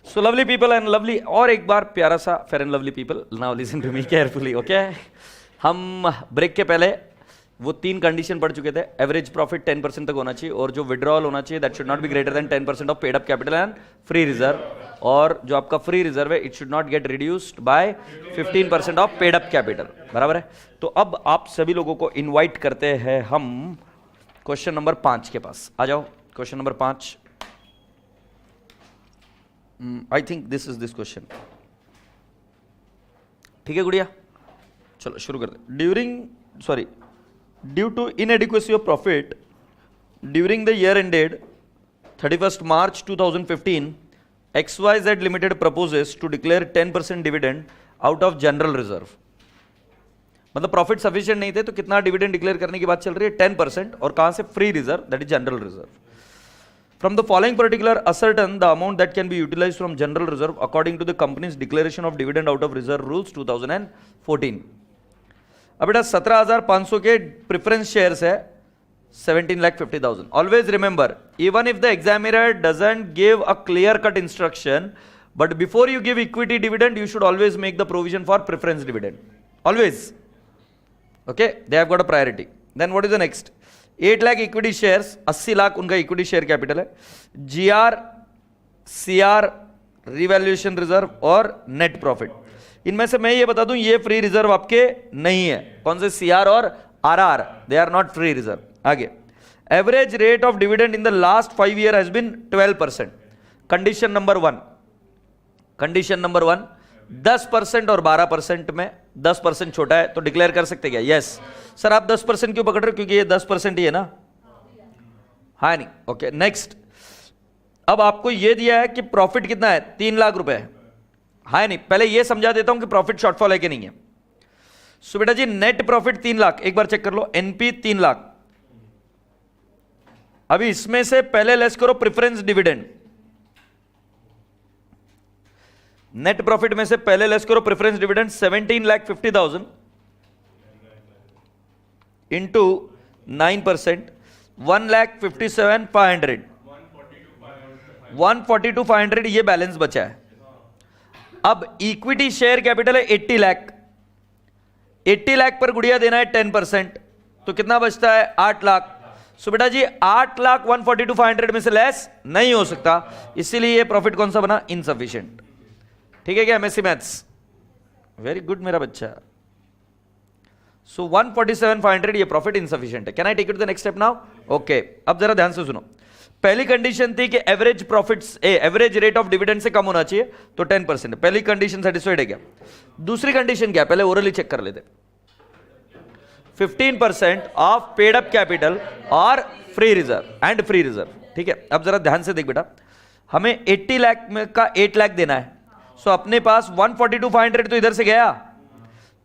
So lovely people and lovely, और एक बार प्यारा सा fair and lovely people, now listen to me carefully, okay. हम ब्रेक के पहले वो 3 कंडीशन पढ़ चुके थे। एवरेज प्रॉफिट 10% तक होना चाहिए, और जो विड्रॉल होना चाहिए that should not be greater than 10% of paid up capital and free reserve, और जो आपका फ्री रिजर्व है it should not gate reduced by 15% of paid up capital, बराबर है। तो अब आप सभी लोगों को इनवाइट करते हैं हम क्वेश्चन नंबर 5 के पास। आ जाओ, question number 5। I think this is this question, ठीक है गुड़िया, चलो शुरू कर दे। Due to inadequacy of profit during the year ended 31st March 2015, XYZ Limited proposes to declare 10% dividend out of general reserve। मतलब profit sufficient नहीं थे तो कितना डिविडेंड डिक्लेयर करने की बात चल रही है? 10%, और कहां से? Free reserve, that is general reserve. From the following particular, ascertain the amount that can be utilized from general reserve according to the company's declaration of dividend out of reserve rules 2014। अब बेटा 17,500 के preference shares है, 17,50,000। Always remember, even if the examiner doesn't give a clear cut instruction, but before you give equity dividend you should always make the provision for preference dividend, always, okay, they have got a priority. Then what is the next? 8 lakh equity shares, 80 lakh उनका equity share capital है। GR, CR, revaluation reserve और net profit, इनमें से मैं ये बता दूं ये फ्री रिजर्व आपके नहीं है। कौन से? सीआर और RR, they are not free reserve. आगे, average rate of dividend in the last 5 year has been 12%। Condition number 1, condition number 1, 10% और 12% में 10% छोटा है तो डिक्लेयर कर सकते क्या? Yes sir. आप 10% क्यों पकड़ रहे हो? क्योंकि ये 10% ही है ना, हाँ नहीं, ओके। नेक्स्ट, अब आपको ये दिया है कि प्रॉफिट कितना है? 3 लाख रुपए है, हाँ नहीं। पहले ये समझा देता हूं कि प्रॉफिट शॉर्टफॉल है कि नहीं है। सो बेटा जी, नेट प्रॉफिट 3 लाख, एक बार चेक कर लो, एनपी 3 लाख। अभी इसमें से पहले लेस करो प्रेफरेंस डिविडेंड, नेट प्रॉफिट में से पहले लेस करो प्रेफरेंस डिविडेंड, 17,50,000 इंटू 9%, 1,57,500, 142,500 ये बैलेंस बचा है। अब इक्विटी शेयर कैपिटल है 80 लाख, 80 लाख पर गुड़िया देना है 10%, तो कितना बचता है? 8 लाख। सो बेटा जी 8 लाख 142,500 में से लेस नहीं हो सकता, इसीलिए ये प्रॉफिट कौन सा बना? इनसफिशिएंट। ठीक है क्या एमएससी मैथ्स? वेरी गुड मेरा बच्चा। सो 147,500 ये प्रॉफिट इनसफिशिएंट है। Can I take it to the next step now? Okay, अब जरा ध्यान से सुनो। पहली कंडीशन थी कि average profits average rate of dividend से कम होना चाहिए, तो 10%। पहली कंडीशन सेटिस्फाइड है क्या? दूसरी कंडीशन क्या? पहले ओरली चेक कर लेते। 15% ऑफ पेड अप कैपिटल और free reserve and free reserve, ठीक है। अब जरा ध्यान से देख बेटा, हमें 80 लाख में का 8 लाख देना है। सो अपने पास 142,500 तो इधर से गया,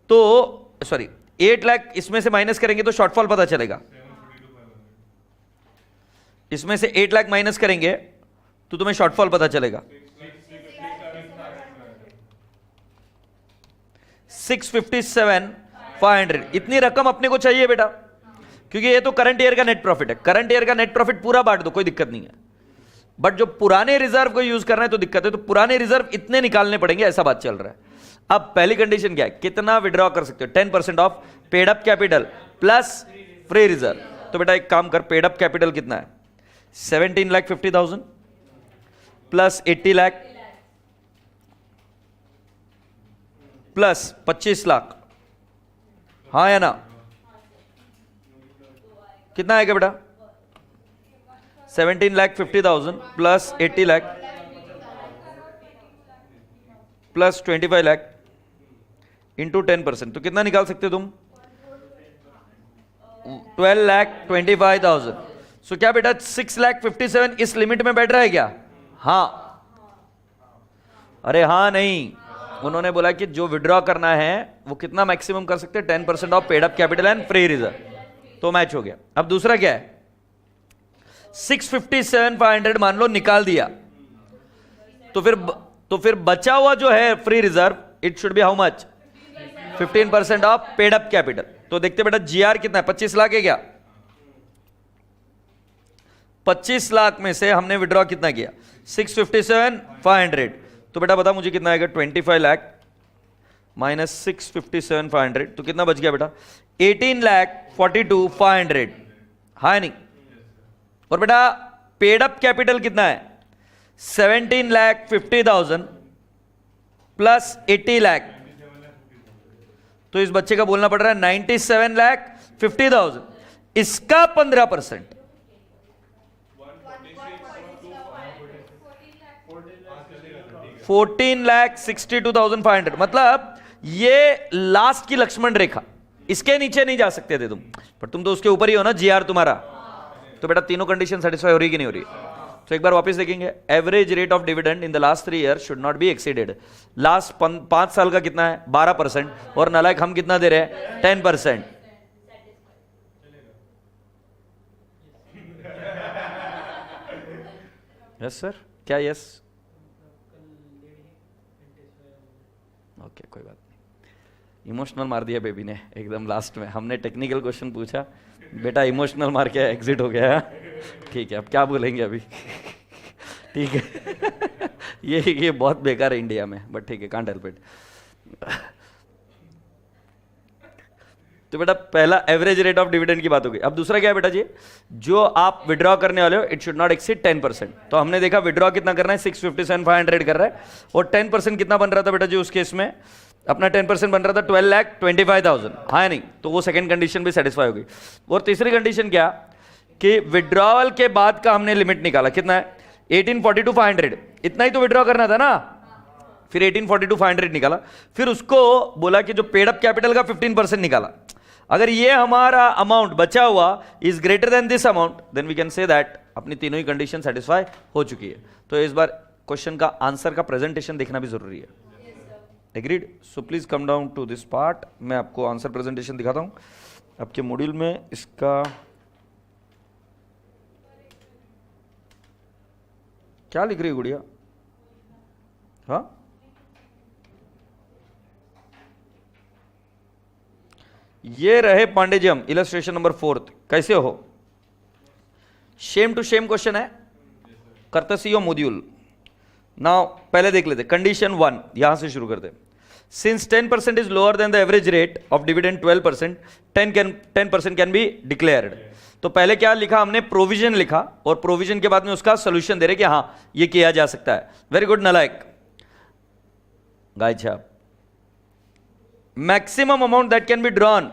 तो सॉरी 8 लाख इसमें से माइनस करेंगे तो शॉर्टफॉल पता चलेगा। इसमें से 8 लाख माइनस करेंगे तो तुम्हें शॉर्टफॉल पता चलेगा। 657,500 इतनी रकम अपने को चाहिए बेटा, क्योंकि ये तो करंट ईयर का नेट प्रॉफिट है। करंट ईयर का नेट प्रॉफिट पूरा बांट दो, कोई दिक्कत नहीं है, बट जो पुराने रिजर्व को यूज करना है तो दिक्कत है, तो पुराने रिजर्व इतने निकालने पड़ेंगे, ऐसा बात चल रहा है। अब पहली कंडीशन क्या है? कितना विड्रॉ कर सकते हो? 10% of paid up capital plus free reserve. तो बेटा एक काम कर, पेड अप कैपिटल कितना है? 17,50,000 प्लस 80 लाख प्लस 25 लाख, हाँ या ना? कितना आएगा बेटा? 17,50,000 plus 80 lakh plus 25 lakh into 10%, तो कितना निकाल सकते हो तुम? 12,25,000। सो क्या बेटा 6,57,000 इस लिमिट में बैठ रहा है क्या? हाँ, अरे हाँ नहीं, उन्होंने बोला कि जो विड्रॉ करना है वो कितना मैक्सिमम कर सकते हैं? 10% of paid up capital and free reserve, तो मैच हो गया। अब दूसरा क्या है? 657,500 मान लो निकाल दिया, तो फिर बचा हुआ जो है free reserve, it should B how much? 15% of paid up capital. तो देखते बेटा जीआर कितना है? 25 लाख है क्या? 25 लाख में से हमने विड्रॉ कितना किया? 657,500 तो बेटा बता मुझे कितना आएगा, 25 लाख माइनस 657,500, तो कितना बच गया बेटा, 18,42,500, हाँ नहीं। और बेटा पेड अप कैपिटल कितना है, 17,50,000 प्लस 80 लाख, तो इस बच्चे का बोलना पड़ रहा है 97,50,000, इसका 15%, 14,62,500, मतलब ये लास्ट की लक्ष्मण रेखा, इसके नीचे नहीं जा सकते थे तुम, पर तुम तो उसके ऊपर ही हो ना, जीआर तुम्हारा। तो बेटा तीनों कंडीशन सेटिस्फाई हो रही कि नहीं हो रही? तो एक बार वापस देखेंगे, average rate of dividend in the last 3 year should not B exceeded, last 5 साल का कितना है 12%, और नालायक हम कितना दे रहे हैं 10%। यस सर, क्या यस? ओके कोई बात नहीं, इमोशनल मार दिया बेबी ने एकदम लास्ट में, हमने टेक्निकल क्वेश्चन पूछा, बेटा इमोशनल मार के एग्जिट हो गया। ठीक है, अब क्या बोलेंगे अभी? ठीक है ये बहुत बेकार है इंडिया में, बट ठीक है, कांट हेल्प इट। तो बेटा पहला एवरेज रेट ऑफ डिविडेंड की बात हो गई। अब दूसरा क्या है बेटा जी, जो आप विड्रॉ करने वाले हो इट शुड नॉट एक्सीड 10%। तो हमने देखा विड्रॉ कितना करना है, 657,500 कर रहा है, और 10% कितना बन रहा था बेटा जी उस केस में, अपना 10% बन रहा था 12,25,000, हाँ नहीं, तो वो सेकंड कंडीशन भी सेटिस्फाई हो गई। और तीसरी कंडीशन क्या कि विड्रॉवल के बाद का हमने लिमिट निकाला, कितना है 1842,500, इतना ही तो विड्रॉ करना था ना, फिर 1842,500 निकाला, फिर उसको बोला कि जो पेड अप कैपिटल का 15% निकाला। अगर ये हमारा अमाउंट बचा हुआ is greater than this amount, then we can say that अपनी तीनों ही कंडीशन सेटिस्फाई हो चुकी है। तो इस बार क्वेश्चन का आंसर का प्रेजेंटेशन देखना भी जरूरी है। Agreed? So please come down to this part, मैं आपको आंसर प्रेजेंटेशन दिखाता हूं आपके मॉड्यूल में। इसका क्या लिख रही है गुड़िया? हाँ, ये रहे पांडे जी हम, इलस्ट्रेशन नंबर 4। कैसे हो? सेम टू सेम क्वेश्चन है, कर्तसी और मॉड्यूल। नाउ पहले देख लेते कंडीशन 1, यहां से शुरू करते। Since 10% is lower than the average rate of dividend 12%, 10% can be declared. तो पहले क्या लिखा हमने, प्रोविजन लिखा, और प्रोविजन के बाद में उसका सोल्यूशन दे रहे कि हाँ ये किया जा सकता है। वेरी गुड नालायक गाय छाप। Maximum amount that can be drawn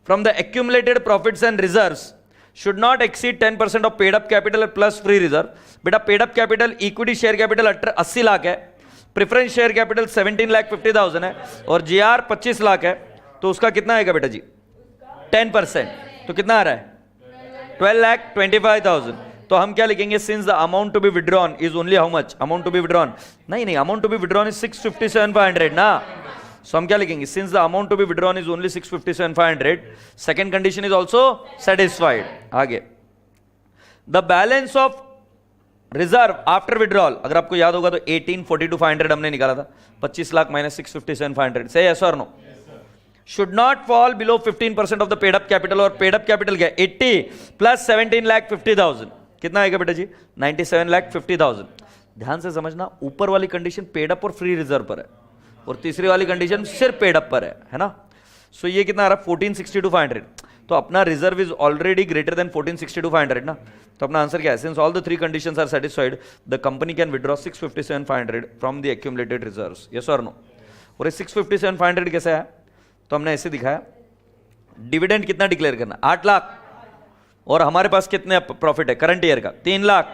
from the accumulated profits and reserves should not exceed 10% of paid up capital plus free reserve। बेटा paid up capital equity share capital 80 lakh है, प्रेफरेंस शेयर कैपिटल 17,50,000 है, और GR 25 lakh है, तो उसका कितना आएगा बेटा जी 10%, तो कितना आ रहा है 12,25,000। तो हम क्या लिखेंगे, since the amount to be withdrawn is only how much, amount to be withdrawn नहीं, amount to be withdrawn is 657,500 ना। सो हम क्या लिखेंगे, since the amount to be withdrawn is only 657,500, second condition is also satisfied. आगे, the balance of reserve after withdrawal, अगर आपको याद होगा तो 18,42,500 हमने निकाला था, 25 लाख माइनस 657,500, से यस और no, should not fall below 15% of the paid up capital. और पेड अप कैपिटल क्या है 80 प्लस 17,50,000, कितना आएगा बेटा जी 97,50,000। ध्यान से समझना, ऊपर वाली कंडीशन पेड अप और फ्री रिजर्व पर है, और तीसरी वाली कंडीशन सिर्फ पेड अप पर है ना। सो ये कितना आ रहा है 14,62,500, तो अपना reserve is already greater than 14,62,500 ना। तो अपना आंसर क्या है, since all the 3 conditions are satisfied the company can withdraw 657,500 from the accumulated reserves, yes और नो। और ये 657,500 कैसा है, तो हमने ऐसे दिखाया, डिविडेंड कितना डिक्लेयर करना 8 लाख, और हमारे पास कितने प्रॉफिट है करंट ईयर का 3 लाख,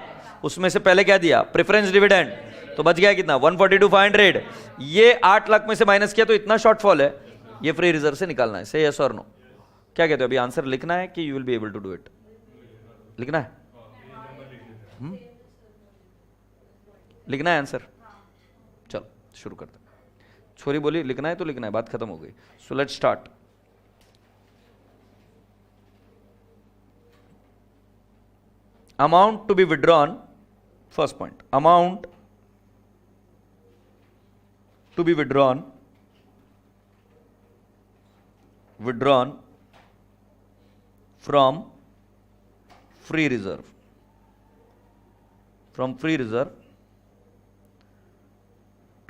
उसमें से पहले क्या दिया प्रेफरेंस डिविडेंड, तो बच गया कितना 142,500। ये 8 लाख में से माइनस किया तो इतना शॉर्टफॉल है, ये फ्री रिजर्व से निकालना है। से यस और नो, क्या कहते हो? अभी आंसर लिखना है कि you will be able to do it? लिखना है, लिखना है आंसर। चलो शुरू करते। छोरी बोली लिखना है तो लिखना है, बात खत्म हो गई। So let's start. Amount to be withdrawn, first point, amount to be withdrawn from free reserve,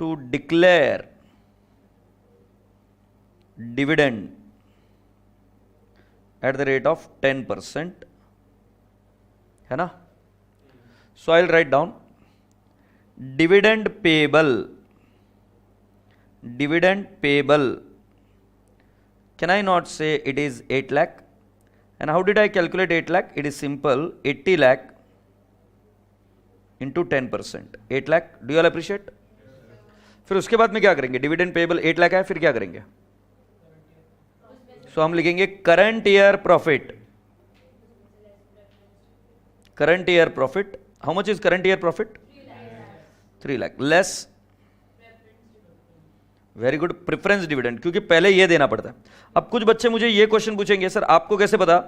to declare dividend at the rate of 10%, है ना? So I'll write down dividend payable. Can I not say it is 8 lakh? And how did I calculate 8 lakh? It is simple, 80 lakh into 10%. 8 lakh. Do you all appreciate? फिर उसके बाद में क्या करेंगे? Dividend payable 8 lakh है, फिर क्या करेंगे? सो हम लिखेंगे current year profit. Current year profit. How much is current year profit? 3 lakh less. Very good. Preference dividend, क्योंकि पहले ये देना पड़ता है. अब कुछ बच्चे मुझे ये क्वेश्चन पूछेंगे, सर आपको कैसे पता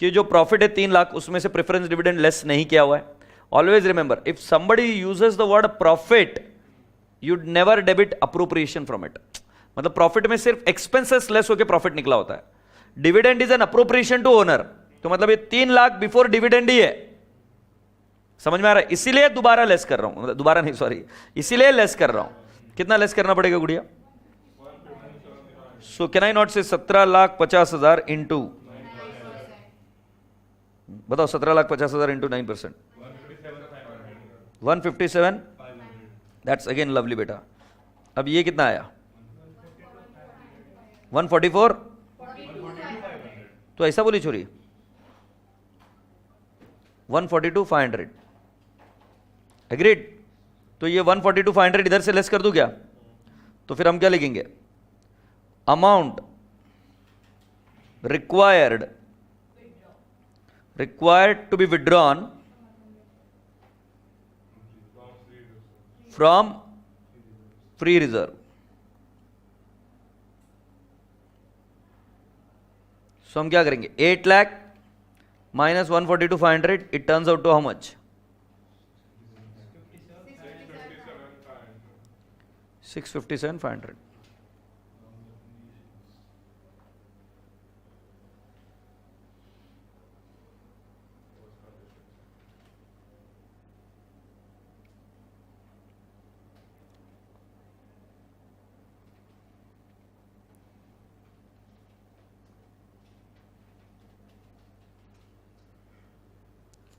कि जो प्रॉफिट है 3 लाख उसमें से प्रेफरेंस डिविडेंड लेस नहीं किया हुआ है? Always remember, if somebody uses the word profit, you'd never debit appropriation from it. मतलब प्रॉफिट में सिर्फ एक्सपेंसेस लेस होकर प्रॉफिट निकला होता है. Dividend is an appropriation to owner. तो मतलब ये 3 लाख बिफोर डिविडेंड ही है. समझ में आ रहा है? इसीलिए दोबारा लेस कर रहा हूं, मतलब दोबारा नहीं, सॉरी, इसीलिए लेस कर रहा हूं. कितना लेस करना पड़ेगा गुड़िया? सो कैन आई नॉट से 17,50,000 इंटू, बताओ 17,50,000 इंटू 9%? 157. दैट्स अगेन लवली बेटा. अब ये कितना आया? 144. तो ऐसा बोली छोरी, 142,500. एग्रीड? तो ये 142,500 इधर से लेस कर दूं क्या? तो फिर हम क्या लिखेंगे? Amount required to be withdrawn from free reserve. So हम क्या करेंगे? 8 lakh minus 142,500, it turns out to how much? 657,500.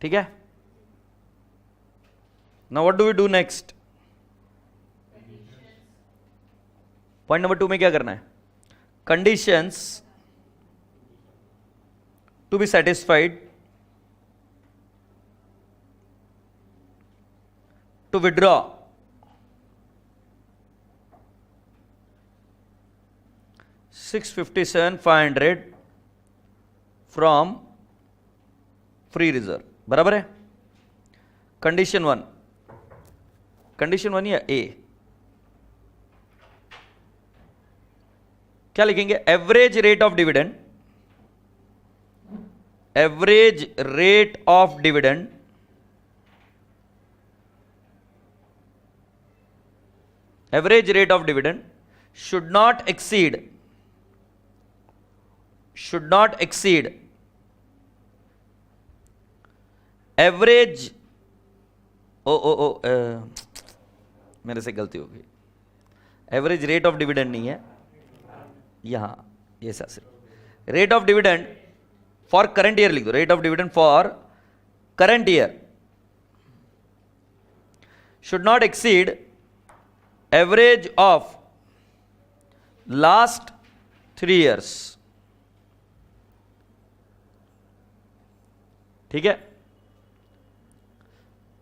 ठीक है? Now what do we do next? Point number 2 में क्या करना है? Conditions to be satisfied to withdraw $657,500 from free reserve. बराबर है? कंडीशन 1, कंडीशन 1 या ए क्या लिखेंगे? Average rate of dividend, average rate of dividend average rate of dividend should not exceed average. मेरे से गलती हो गई. एवरेज रेट ऑफ डिविडेंड नहीं है यहां, ये सिर्फ rate of dividend for current year लिख दो. Rate of dividend for current year should not exceed average of last 3 years. ठीक है?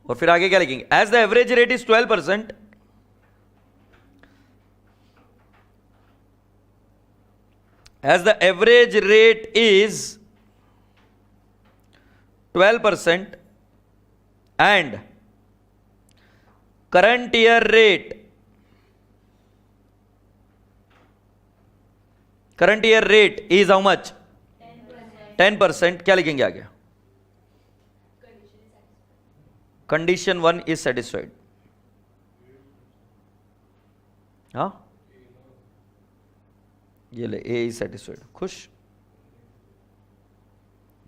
और फिर आगे क्या लिखेंगे? As the average rate is 12%, as the average rate is 12% and current year rate is how much? 10%. क्या लिखेंगे आगे? Condition 1 is satisfied. हाँ, ये ले, ए इज सेटिस्फाइड. खुश?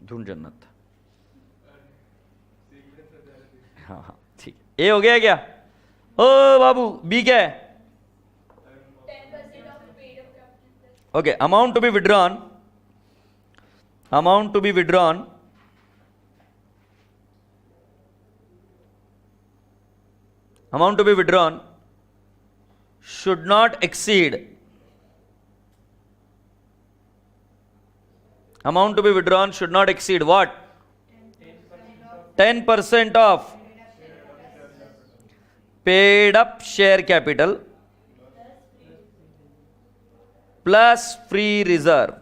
ढूंढ जन्नत. हाँ हाँ ठीक. ए हो गया क्या? ओ बाबू, बी क्या है? Okay, amount to be withdrawn should not exceed what? 10% of paid up share capital plus free reserve.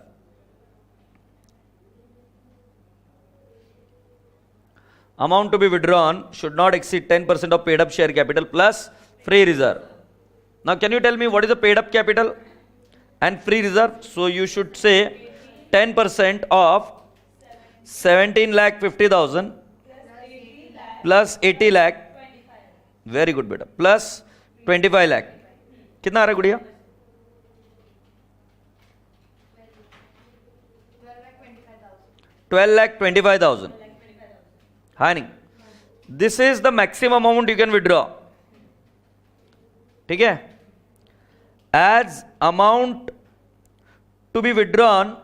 Amount to be withdrawn should not exceed 10% of paid up share capital plus free reserve. Now can you tell me what is the paid up capital and free reserve? So you should say 10% of 17,50,000 plus 80 lakh. Very good beta. Plus 25 lakh. कितना आ रहा है गुड़िया? 12,25,000. Hani, this is the maximum amount you can withdraw. ठीक है? As amount to be withdrawn,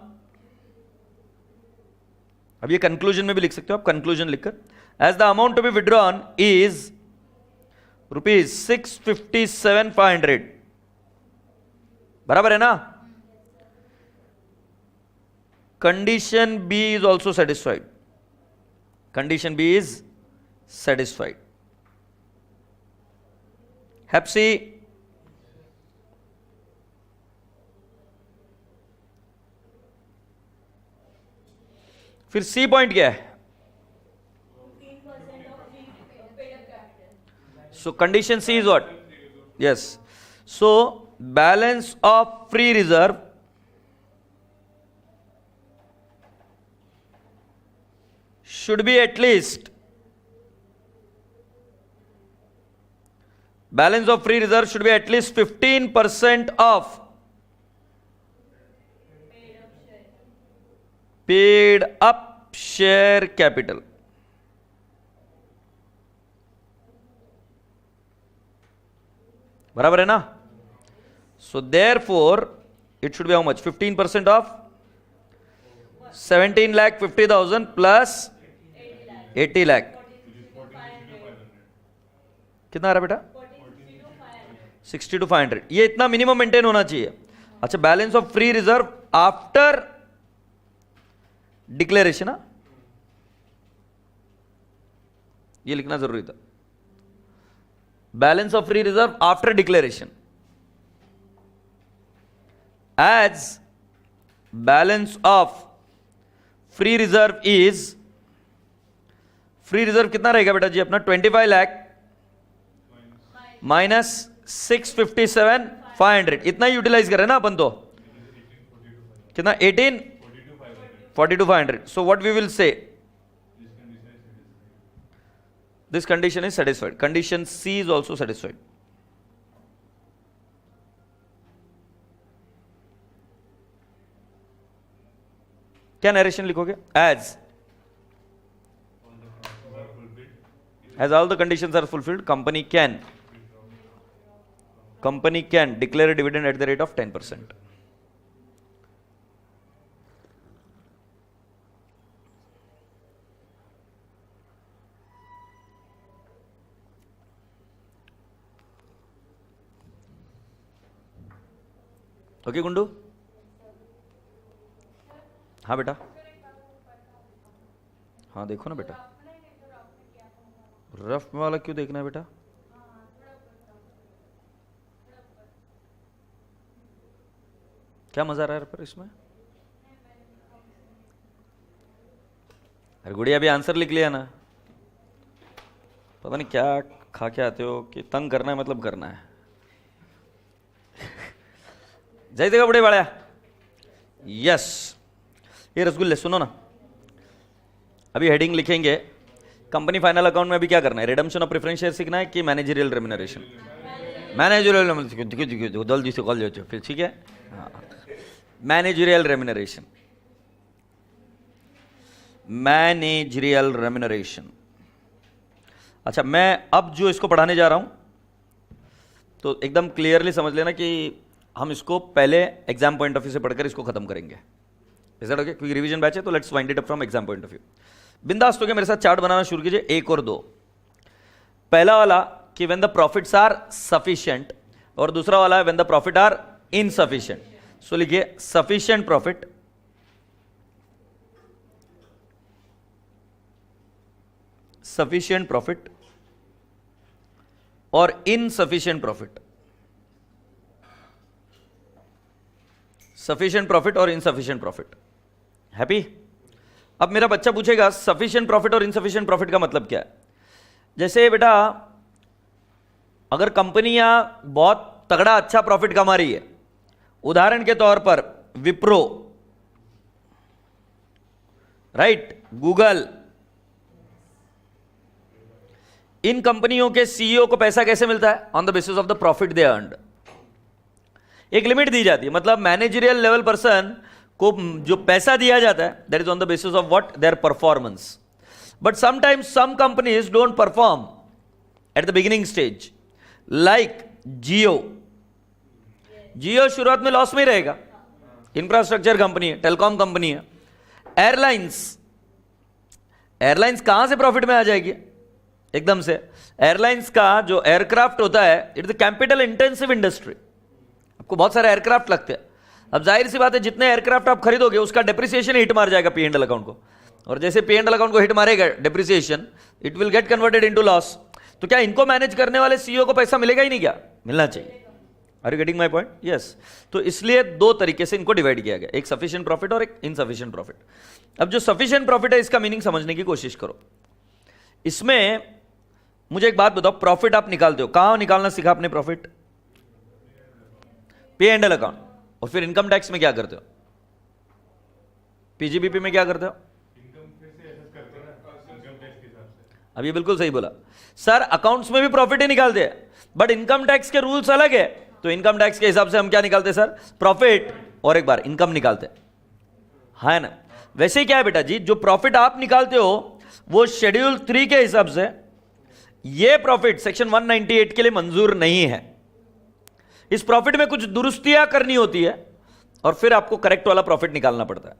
अब ये conclusion में भी लिख सकते हो आप, कंक्लूजन लिखकर, as the amount to be withdrawn is rupees 657,500. बराबर है ना? Condition B is also satisfied. Condition B is satisfied. Hep C. फिर सी पॉइंट क्या है? So condition C is what? Yes. So balance of free reserve should be at least 15% of paid up share capital. बराबर है ना? So therefore it should be how much? 15% of 17,50,000 plus 80 lakh. कितना आ रहा बेटा? 60 to 500. ये इतना minimum maintain होना चाहिए. अच्छा, balance of free reserve after declaration, ये लिखना जरूरी था. Balance of free reserve after declaration, as balance of free reserve is, free reserve कितना रहेगा बेटा जी अपना? 25 लाख माइनस 657,500. इतना ही यूटिलाइज कर रहे हैं ना अपन तो. कितना? 18 42,500. So what we will say? This condition is satisfied. Condition C is also satisfied. क्या नरेशन लिखोगे? As all the conditions are fulfilled, company can declare a dividend at the rate of 10%. Okay Gundu? हाँ बेटा, हाँ देखो ना बेटा. Rough वाला क्यों देखना है बेटा? क्या मजा आ रहा है पर इसमें? अरे गुड़िया भी आंसर लिख लिया ना. पता नहीं क्या खा के आते हो कि तंग करना है, मतलब करना है. जय देगा बड़े वाला. यस, ये रसगुल्ले सुनो ना. अभी हेडिंग लिखेंगे. कंपनी फाइनल अकाउंट में अभी क्या करना है? रिडम्पशन ऑफ प्रेफरेंस शेयर सीखना है कि मैनेजरियल रेम्यूनरेशन? मैनेजरियल जल्दी से कॉल जो फिर ठीक है. Managerial remuneration, managerial remuneration. अच्छा, मैं अब जो इसको पढ़ाने जा रहा हूं तो एकदम क्लियरली समझ लेना कि हम इसको पहले एग्जाम पॉइंट ऑफ व्यू से पढ़कर इसको खत्म करेंगे। Is that okay? क्योंकि रिवीजन बैच है तो let's wind it up from exam point of view. बिंदास होकर मेरे साथ चार्ट बनाना शुरू कीजिए, 1 और 2। पहला वाला कि when the profits are sufficient, और दूसरा वाला है when the profit are insufficient. So लिखिए सफिशिएंट प्रॉफिट, सफिशिएंट प्रॉफिट और इनसफिशिएंट प्रॉफिट। सफिशिएंट प्रॉफिट और इनसफिशिएंट प्रॉफिट। हैप्पी? अब मेरा बच्चा पूछेगा सफिशिएंट प्रॉफिट और इनसफिशिएंट प्रॉफिट का मतलब क्या है? जैसे बेटा अगर कंपनियां बहुत तगड़ा अच्छा प्रॉफिट कमा रही है, उदाहरण के तौर पर विप्रो, राइट, गूगल, इन कंपनियों के सीईओ को पैसा कैसे मिलता है? On the basis of the profit they earned. एक लिमिट दी जाती है, मतलब मैनेजरियल लेवल पर्सन को जो पैसा दिया जाता है that is on the basis of what? Their performance. But sometimes some companies don't perform at the beginning stage, like Jio शुरुआत में लॉस में रहेगा, इंफ्रास्ट्रक्चर कंपनी है, टेलीकॉम कंपनी है। एयरलाइंस कहां से प्रॉफिट में आ जाएगी? एकदम से। एयरलाइंस का जो एयरक्राफ्ट होता है, it is capital intensive industry, आपको बहुत सारे एयरक्राफ्ट लगते हैं। अब जाहिर सी बात है जितने एयरक्राफ्ट आप खरीदोगे उसका डेप्रिसिएशन हिट मार जाएगा P&L अकाउंट को, और जैसे P&L अकाउंट को हिट मारेगा depreciation, it will get converted into loss. तो क्या इनको मैनेज करने वाले सीईओ को पैसा मिलेगा ही नहीं? क्या मिलना चाहिए? Are you getting my point? Yes. तो इसलिए 2 तरीके से इनको डिवाइड किया गया, एक सफिशिएंट प्रॉफिट और एक इनसफिशिएंट प्रॉफिट। अब जो सफिशिएंट प्रॉफिट है इसका मीनिंग समझने की कोशिश करो। इसमें मुझे एक बात बताओ, प्रॉफिट आप निकालते हो, कहां निकालना सीखा आपने प्रॉफिट? P&L account. और फिर इनकम टैक्स में क्या करते हो? पीजीबीपी में क्या करते हो? अब ये बिल्कुल सही बोला सर, अकाउंट्स में भी प्रॉफिट ही निकालते हैं, बट इनकम टैक्स के रूल्स अलग है। तो इनकम टैक्स के हिसाब से हम क्या निकालते हैं सर? प्रॉफिट और एक बार इनकम निकालते हैं, है ना? वैसे क्या है बेटा जी, जो प्रॉफिट आप निकालते हो वो शेड्यूल 3 के हिसाब से ये प्रॉफिट सेक्शन 198 के लिए मंजूर नहीं है। इस प्रॉफिट में कुछ दुरुस्तियां करनी होती है और फिर आपको करेक्ट वाला प्रॉफिट निकालना पड़ता है।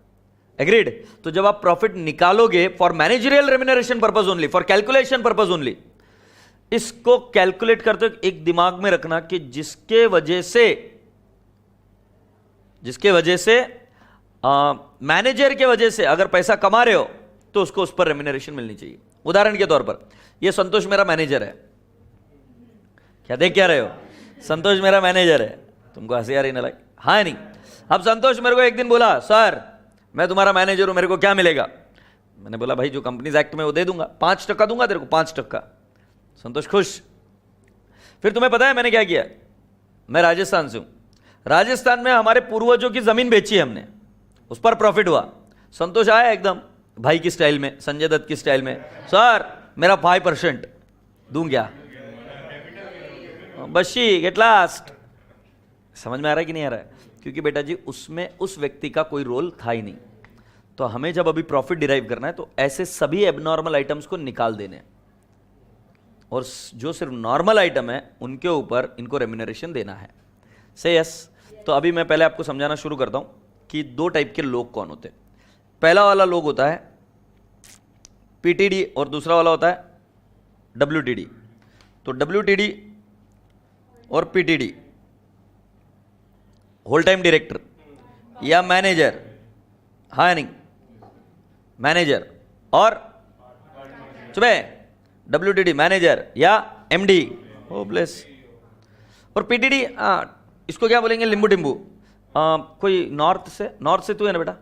एग्रीड? तो जब आप प्रॉफिट निकालोगे for managerial remuneration purpose only, for calculation purpose only, इसको कैलकुलेट करते हो एक दिमाग में रखना कि जिसके वजह से मैनेजर के वजह से अगर पैसा कमा रहे हो तो उसको उस पर रेम्यूनरेशन मिलनी चाहिए। उदाहरण के तौर पर ये संतोष मेरा मैनेजर है, क्या देख क्या रहे हो? संतोष मेरा मैनेजर है, तुमको हंसी आ रही ना? लाइक हाँ नहीं। अब संतोष मेरे को एक दिन बोला, सर मैं तुम्हारा मैनेजर हूं, मेरे को क्या मिलेगा? मैंने बोला भाई जो कंपनीज एक्ट में वो दे दूंगा, 5% दूंगा तेरे को, 5%। संतोष खुश। फिर तुम्हें पता है मैंने क्या किया? मैं राजस्थान से हूं, राजस्थान में हमारे पूर्वजों की जमीन बेची है हमने, उस पर प्रॉफिट हुआ। संतोष आया एकदम भाई की स्टाइल में, संजय दत्त की स्टाइल में, सर मेरा 5% दूं क्या? बशी गेट लास्ट। समझ में आ रहा है कि नहीं आ रहा है? क्योंकि बेटा जी उसमें उस व्यक्ति का कोई रोल था ही नहीं। तो हमें जब अभी प्रॉफिट डिराइव करना है तो ऐसे सभी एबनॉर्मल आइटम्स को निकाल देने, और जो सिर्फ नॉर्मल आइटम है उनके ऊपर इनको रेम्यूनरेशन देना है। से यस। तो अभी मैं पहले आपको समझाना शुरू करता हूं कि 2 टाइप के लोग कौन होते हैं। पहला वाला लोग होता है पीटीडी और दूसरा वाला होता है डब्ल्यूटीडी। तो डब्ल्यूटीडी और पीटीडी, होल टाइम डायरेक्टर या मैनेजर, हाँ नहीं, मैनेजर और चुपे, डब्ल्यूटीडी मैनेजर या एमडी, होपलेस। और पीटीडी इसको क्या बोलेंगे? लिंबू टिम्बू। कोई नॉर्थ से तू है ना बेटा?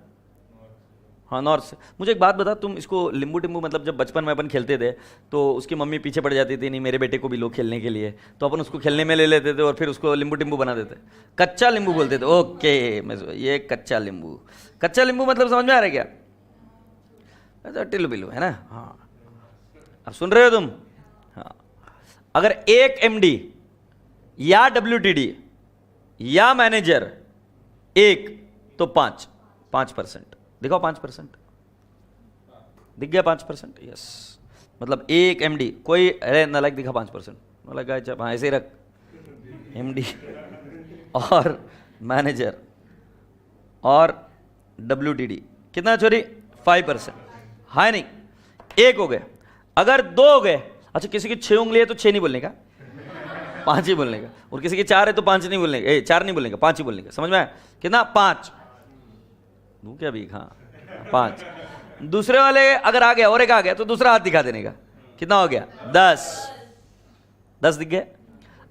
हाँ नॉर्थ से। मुझे एक बात बता, तुम इसको लिंबू टिम्बू मतलब जब बचपन में अपन खेलते थे तो उसकी मम्मी पीछे पड़ जाती थी, नहीं मेरे बेटे को भी लो खेलने के लिए, तो अपन उसको खेलने में ले लेते थे और फिर उसको लिंबू टिम्बू बना देते, कच्चा लिंबू बोलते थे। ओके, ये कच्चा लिंबू। कच्चा लिंबू मतलब समझ में आ रहा है क्या? टिल्लू पिल्लू है ना? हाँ, अब सुन रहे हो तुम? हाँ। अगर एक एमडी या डब्ल्यूटीडी या मैनेजर एक, तो 5% दिखाओ। 5% दिख गया? 5%। यस। मतलब एक एमडी, कोई अरे नालायक दिखा 5%, नालायक हाँ ऐसे ही रख एमडी और मैनेजर और WTD कितना चोरी 5%, है नहीं, एक हो गए। अगर दो हो गए, अच्छा किसी की 6 उंगली है तो 6 नहीं बोलने का, 5 ही बोलने का, और किसी की 4 है तो 5 नहीं बोलने का, 4 नहीं बोलने का, 5 ही बोलने का, समझ में आया? कितना 5 दू क्या भी, हाँ 5। दूसरे वाले अगर आ गया और एक आ गया तो दूसरा हाथ दिखा देने का, कितना हो गया 10 दिख गए।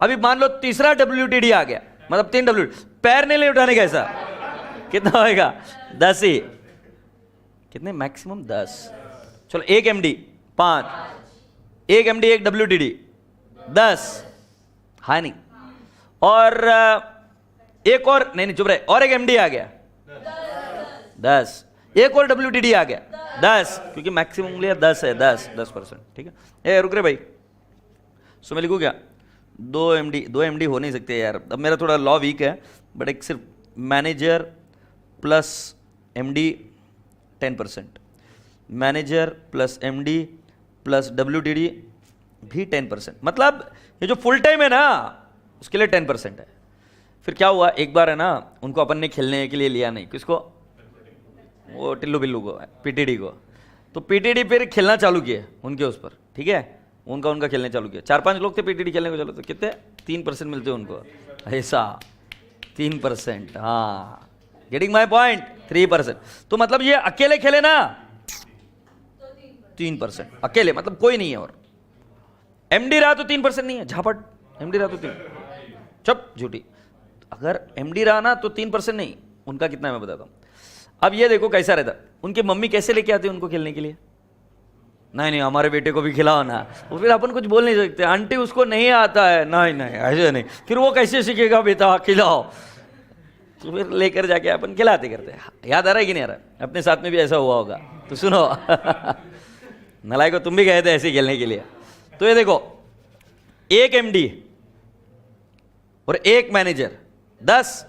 अभी मान लो तीसरा WTD आ गया, मतलब 3 WTD, पैर नहीं ले उठाने का, ऐसा कितना होएगा 10 ही, कितने मैक्सिमम 10। चलो एक MD 5, एक MD एक WTD 10, है नहीं, और एक और नहीं चुप रहे, और एक MD आ गया 10, एक और WTD आ गया 10, क्योंकि मैक्सिमम उंगलियां 10 है, 10%, ठीक है। रुक रहे भाई, सो मैं लिखूँ क्या? 2 MD हो नहीं सकते यार, अब मेरा थोड़ा लॉ वीक है, बट एक सिर्फ manager plus MD 10%, manager plus MD plus WTD भी 10%, मतलब ये जो फुल टाइम है ना उसके लिए 10% है। फिर क्या हुआ, एक बार है ना उनको अपन ने खेलने के लिए लिया नहीं, किसको? वो टिल्लू बिल्लू को, PTD को। तो PTD फिर खेलना चालू किए उनके उस पर, ठीक है, उनका खेलने चालू किया। 4-5 लोग थे PTD खेलने को, चलो तो कितने 3% मिलते उनको, ऐसा 3%, हाँ, गेटिंग माई पॉइंट, 3%। तो मतलब ये अकेले खेले ना 3%, अकेले मतलब कोई नहीं है, और MD रहा तो 3% नहीं है, झापट, MD रहा तो 3, चुप झूठी। अगर MD रहा ना तो 3% नहीं, उनका कितना है मैं बताता हूं। अब ये देखो कैसा रहता, उनकी मम्मी कैसे लेके आती उनको खेलने के लिए, नहीं हमारे बेटे को भी खिलाओ ना, वो फिर अपन कुछ बोल नहीं सकते, आंटी उसको नहीं आता है, नहीं ऐसे नहीं, फिर वो कैसे सीखेगा बेटा खिलाओ, तो फिर लेकर जाके अपन खिलाते करते। याद आ रहा है कि नहीं आ रहा? अपने साथ में भी ऐसा हुआ होगा, तो सुनो नलाई को तुम भी गए थे ऐसे खेलने के लिए। तो ये देखो, एक MD और एक मैनेजर 10,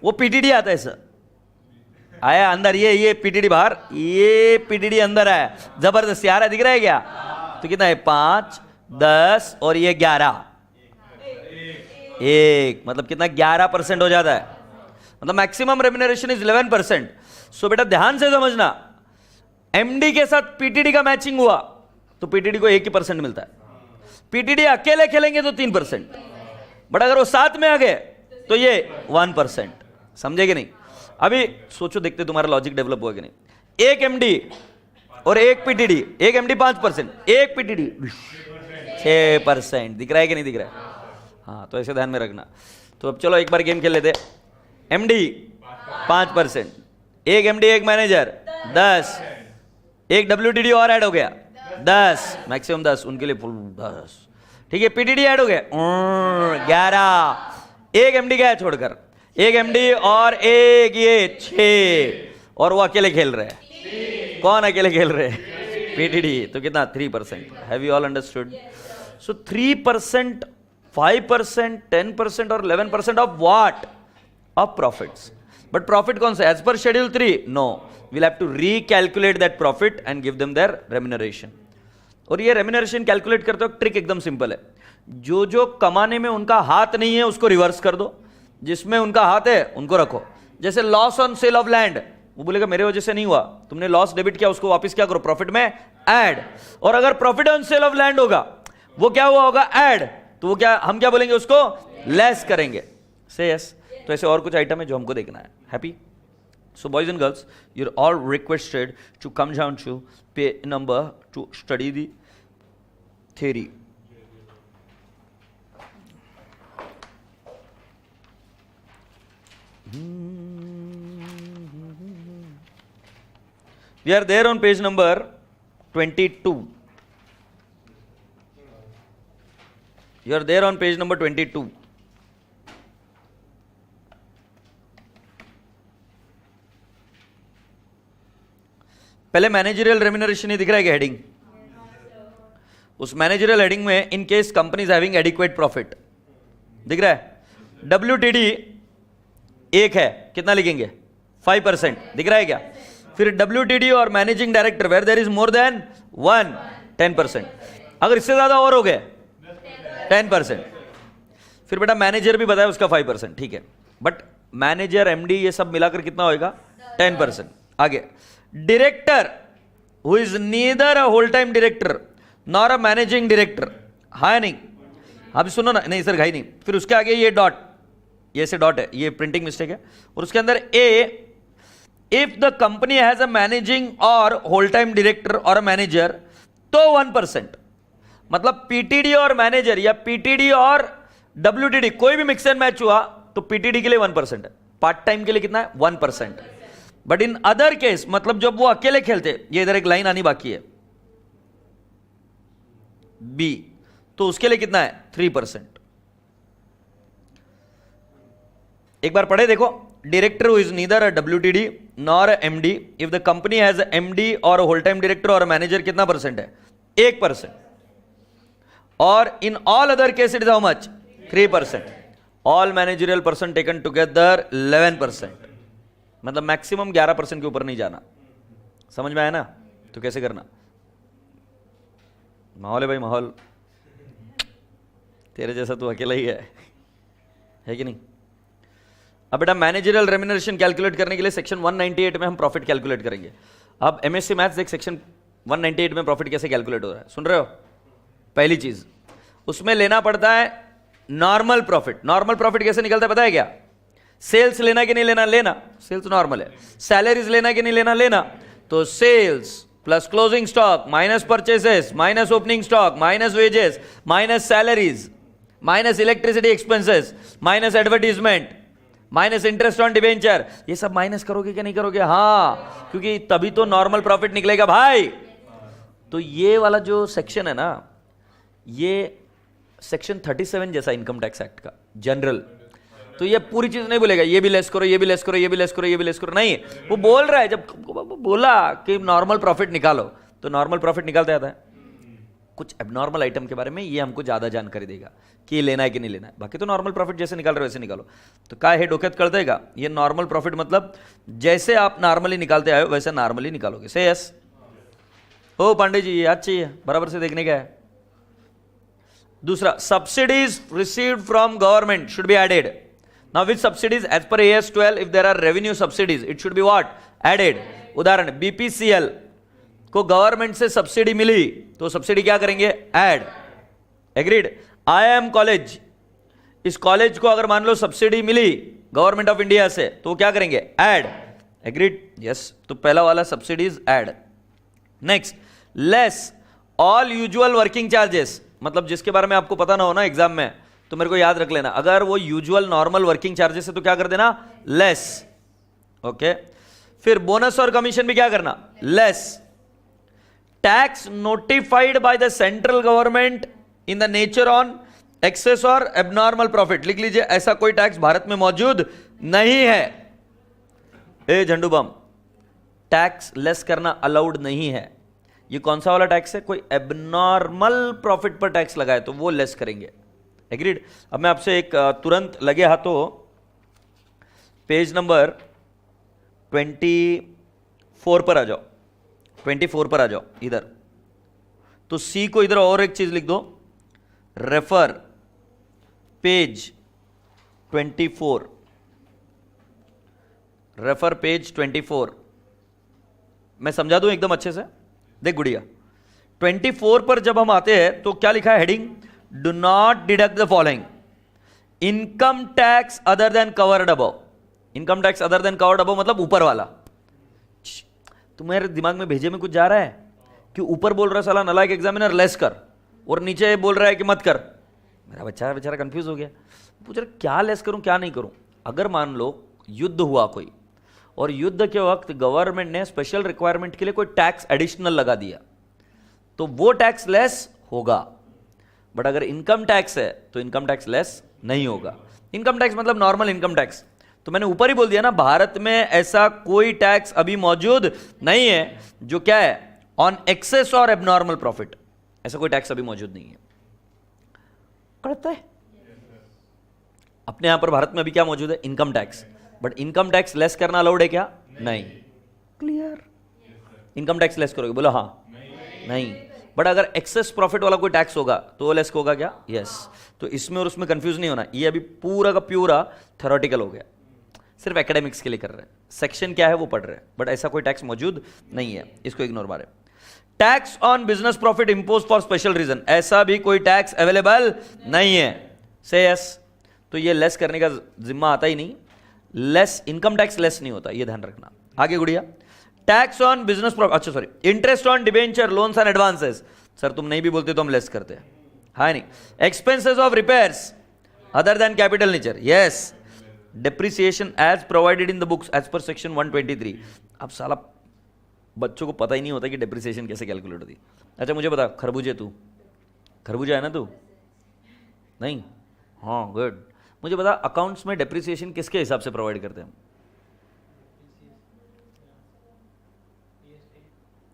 वो PTD आता है सर, आया अंदर, ये PTD बाहर, ये PTD अंदर आया, जबरदस्ती आ रहा है, दिख रहा है क्या? तो कितना है 5, 10 और ये 11, एक, मतलब कितना 11% हो जाता है, मतलब मैक्सिमम रेम्यूनरेशन इज 11%। सो बेटा ध्यान से समझना, MD के साथ PTD का मैचिंग हुआ तो PTD को 1% मिलता है, PTD अकेले खेलेंगे तो 3%, बट अगर वो साथ में आ गए तो ये 1%, समझे कि नहीं? अभी सोचो, देखते तुम्हारा लॉजिक डेवलप हुआ कि नहीं। एक MD और एक PTD, एक MD 5%, एक PTD 6%, दिख रहा है कि नहीं दिख रहा है? हाँ, तो ऐसे ध्यान में रखना। तो अब चलो एक बार गेम खेल लेते। MD 5%, एक MD एक मैनेजर 10, एक WTD और ऐड हो गया 10, मैक्सिमम 10, उनके लिए फुल 10, ठीक है। PTD ऐड हो गया 11, एक MD गया छोड़कर, एक MD और एक ये 6, और वो अकेले खेल रहे हैं। कौन अकेले खेल रहे हैं? PTD। तो कितना 3%। Have you all understood? So 3%, 5%, 10% और 11% of what? Of profits. But profit कौन सा? As per schedule 3? No, we'll have to recalculate that profit and give them their remuneration। और ये रेम्यूनरेशन कैलकुलेट करते वक्त ट्रिक एकदम सिंपल है, जो कमाने में उनका हाथ नहीं है उसको रिवर्स कर दो, जिसमें उनका हाथ है उनको रखो। जैसे loss on sale of land, वो बोलेगा मेरे वजह से नहीं हुआ, तुमने लॉस डेबिट किया, उसको वापस क्या करो? प्रॉफिट में ऐड। और अगर profit on sale of land होगा, वो क्या हुआ होगा? ऐड। तो वो क्या, हम क्या बोलेंगे उसको? लेस करेंगे। से यस। तो ऐसे और कुछ आइटम है जो हमको देखना है। Happy? So boys and girls, you're all requested to come down to page number to study the theory. We are there on page number 22. You are there on page number 22. पहले managerial remuneration ही दिख रहा है क्या heading? उस managerial heading में in case company is having adequate profit दिख रहा है। WTD एक है, कितना लिखेंगे? 5%, दिख रहा है क्या? फिर WTD और managing director where there is more than 1, 10%। अगर इससे ज्यादा और हो गए 10%। फिर बेटा मैनेजर भी बताया उसका 5%, ठीक है। बट मैनेजर, एमडी, ये सब मिलाकर कितना होएगा? 10%। आगे, director who is neither a whole time director nor a managing director, हाँ नहीं? अभी सुनो ना, नहीं सर घाई नहीं, फिर उसके आगे ये डॉट, ये से डॉट है, ये प्रिंटिंग मिस्टेक है, और उसके अंदर a, if the company has a managing और होल टाइम डायरेक्टर और अ मैनेजर तो 1%। मतलब पीटीडी और मैनेजर या पीटीडी और डब्ल्यूटीडी कोई भी मिक्स एंड मैच हुआ तो पीटीडी के लिए 1% है, पार्ट टाइम के लिए कितना है? 1%। बट इन अदर केस, मतलब जब वो अकेले खेलते, ये इधर एक लाइन आनी बाकी है बी, तो उसके लिए कितना है? 3%। एक बार पढ़े देखो, director who is neither a WTD nor MD if the company has MD और होल टाइम डायरेक्टर और मैनेजर, कितना परसेंट है? 1%। और in all other case it is how much? 3%। All managerial person taken together 11%। मतलब maximum 11% के ऊपर नहीं जाना। समझ में आया ना? तो कैसे करना? माहौल है भाई, माहौल। तेरे जैसा तू अकेला ही है कि नहीं? अब बेटा मैनेजरियल रेम्यूनरेशन कैलकुलेट करने के लिए सेक्शन 198 में हम प्रॉफिट कैलकुलेट करेंगे। अब एमएससी मैथ्स देख, सेक्शन 198 में प्रॉफिट कैसे कैलकुलेट हो रहा है, सुन रहे हो? पहली चीज उसमें लेना पड़ता है नॉर्मल प्रॉफिट। नॉर्मल प्रॉफिट कैसे निकलता है पता है क्या? सेल्स लेना कि नहीं लेना? लेना, सेल्स नॉर्मल है। सैलरीज लेना कि नहीं लेना? लेना। तो sales plus closing stock minus purchases minus opening stock minus wages minus salaries minus electricity expenses minus advertisement minus interest on debenture, ये सब माइनस करोगे कि नहीं करोगे? हाँ, क्योंकि तभी तो नॉर्मल प्रॉफिट निकलेगा भाई। तो ये वाला जो सेक्शन है ना, ये सेक्शन 37 जैसा इनकम टैक्स एक्ट का जनरल। तो ये पूरी चीज नहीं बोलेगा ये भी लेस करो, ये भी लेस करो, ये भी लेस करो, ये भी लेस करो, नहीं। वो बोल रहा है, जब बोला कि नॉर्मल प्रॉफिट निकालो तो नॉर्मल प्रॉफिट निकालते आता है। कुछ एबनॉर्मल आइटम के बारे में ये हमको ज्यादा जानकारी देगा कि ये लेना है कि नहीं लेना है। बाकी तो नॉर्मल प्रॉफिट जैसे निकाल रहे हो वैसे निकालो। तो काय हे डोक्यात कळ देगा, ये नॉर्मल प्रॉफिट मतलब जैसे आप नॉर्मली निकालते आए हो वैसे नॉर्मली निकालोगे। से यस हो पांडे जी, ये याद चाहिए, बराबर से देखने का है। दूसरा, subsidies received from government should be added. Now which subsidies? As per AS 12 if there are revenue subsidies it should be what? Added. उदाहरण, BPCL को गवर्नमेंट से सब्सिडी मिली तो सब्सिडी क्या करेंगे? ऐड। एग्रीड। IIM कॉलेज, इस college को अगर मान लो सब्सिडी मिली गवर्नमेंट ऑफ इंडिया से तो क्या करेंगे? ऐड। एग्रीड? यस। तो पहला वाला subsidies add. Next, less all usual working charges, मतलब जिसके बारे में आपको पता ना हो ना एग्जाम में तो मेरे को याद रख लेना, अगर वो यूजुअल नॉर्मल वर्किंग चार्जेस है तो क्या कर देना? लेस। ओके। फिर बोनस और कमीशन भी क्या करना? Less. Tax notified by the central government in the nature on excess और एबनॉर्मल प्रॉफिट, लिख लीजिए ऐसा कोई टैक्स भारत में मौजूद नहीं है। ए झंडू बम, टैक्स लेस करना अलाउड नहीं है। ये कौन सा वाला टैक्स है? कोई एबनॉर्मल प्रॉफिट पर टैक्स लगाए तो वो लेस करेंगे। एग्रीड। अब मैं आपसे एक तुरंत लगे हाथों पेज नंबर 24 पर आ जाओ। 24 पर आ जाओ इधर। तो सी को इधर और एक चीज लिख दो, रेफर पेज 24, रेफर पेज 24। मैं समझा दूं एकदम अच्छे से, देख गुड़िया। 24 पर जब हम आते हैं तो क्या लिखा है heading? Do not deduct the following income tax other than covered above. Income tax other than covered above मतलब ऊपर वाला। तुम्हारे दिमाग में भेजे में कुछ जा रहा है कि ऊपर बोल रहा है साला नालायक एग्जामिनर लेस कर, और नीचे बोल रहा है कि मत कर। मेरा बच्चा बेचारा कंफ्यूज हो गया, पूछ रहा क्या लेस करूं क्या नहीं करूं। अगर मान लो युद्ध हुआ कोई, और युद्ध के वक्त गवर्नमेंट ने स्पेशल रिक्वायरमेंट के लिए कोई टैक्स एडिशनल लगा दिया तो वो टैक्स लेस होगा। बट अगर इनकम टैक्स है तो इनकम टैक्स लेस नहीं होगा। इनकम टैक्स मतलब नॉर्मल इनकम टैक्स। तो मैंने ऊपर ही बोल दिया ना, भारत में ऐसा कोई टैक्स अभी मौजूद नहीं है जो क्या है? ऑन एक्सेस और एबनॉर्मल प्रॉफिट, ऐसा कोई टैक्स अभी मौजूद नहीं है। करता है अपने यहां पर भारत में अभी क्या मौजूद है? Income tax. But income tax less करना अलाउड है क्या? नहीं। क्लियर? इनकम टैक्स लेस करोगे? बोलो हाँ। नहीं। बट अगर एक्सेस प्रॉफिट वाला कोई टैक्स होगा तो वो लेस होगा क्या? यस। तो इसमें और उसमें कंफ्यूज नहीं होना, ये अभी पूरा का पूरा थ्योरेटिकल हो गया। सिर्फ एकेडमिक्स के लिए कर रहे हैं, सेक्शन क्या है वो पढ़ रहे हैं, बट ऐसा कोई टैक्स मौजूद नहीं है, इसको इग्नोर मारे। Tax on business profit impose for special reason, ऐसा भी कोई टैक्स अवेलेबल नहीं है, से यस। तो ये लेस करने का जिम्मा आता ही नहीं, लेस इनकम टैक्स लेस नहीं होता, ये ध्यान रखना। आगे गुड़िया, टैक्स ऑन बिजनेस प्रॉफिट, अच्छा sorry, interest on debenture loans and advances, sir तुम नहीं भी बोलते तो हम लेस करते हैं, हाँ नहीं। Expenses of repairs other than capital nature, yes. Depreciation as provided in the books as per section 123। अब साला बच्चों को पता ही नहीं होता कि डेप्रिसिएशन कैसे कैलकुलेट होती। अच्छा मुझे बता, खरबूजे तू, खरबूजा है ना तू, नहीं, हाँ गुड। मुझे बता अकाउंट्स में डेप्रिसिएशन किसके हिसाब से प्रोवाइड करते हैं?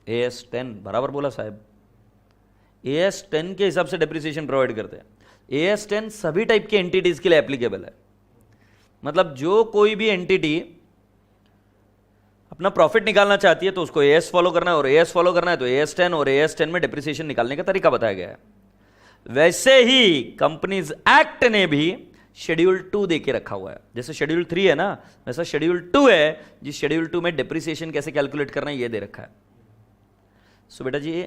AS10, बराबर बोला साहब, AS10 के हिसाब से डेप्रिसिएशन प्रोवाइड करते हैं। AS10 सभी टाइप के एंटिटीज के लिए एप्लीकेबल है, मतलब जो कोई भी एंटिटी अपना प्रॉफिट निकालना चाहती है तो उसको AS फॉलो करना है, और AS फॉलो करना है तो AS10, और AS10 में डेप्रिसिएशन निकालने का तरीका बताया गया है। वैसे ही कंपनीज एक्ट ने भी शेड्यूल 2 दे के रखा हुआ है, जैसे शेड्यूल 3 है ना, वैसा शेड्यूल 2 है, जिस शेड्यूल 2 में डेप्रिसिएशन कैसे कैलकुलेट करना है ये दे रखा है। सो बेटा जी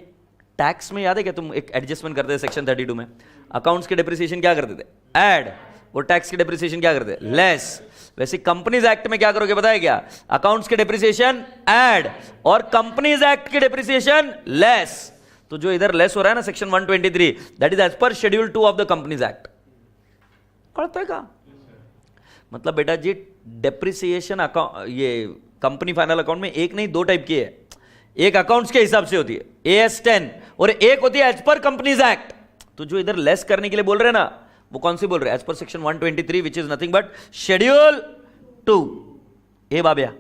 टैक्स में याद है क्या तुम एक एडजस्टमेंट करते थे सेक्शन 32 में, अकाउंट्स के डेप्रिसिएशन क्या करते थे? ऐड, और टैक्स के डेप्रिसिएशन क्या करते हैं? लेस। वैसे कंपनीज एक्ट में क्या करोगे बताया क्या? अकाउंट्स के डेप्रिसिएशन ऐड और कंपनीज एक्ट के डेप्रिसिएशन लेस। तो जो इधर लेस हो रहा है ना section 123, that is as per schedule 2 of the companies act. पढ़ते का मतलब बेटा जी डेप्रिसिएशन अकाउंट, ये कंपनी फाइनल अकाउंट में एक नहीं दो टाइप की है, एक अकाउंट्स के हिसाब से होती है AS10 और एक होती है एज पर कंपनीज एक्ट। तो जो इधर लेस करने के लिए बोल रहे हैं ना वो कौन सी बोल रहे हैं? As per section 123 which is nothing but schedule 2। ए बाबिया,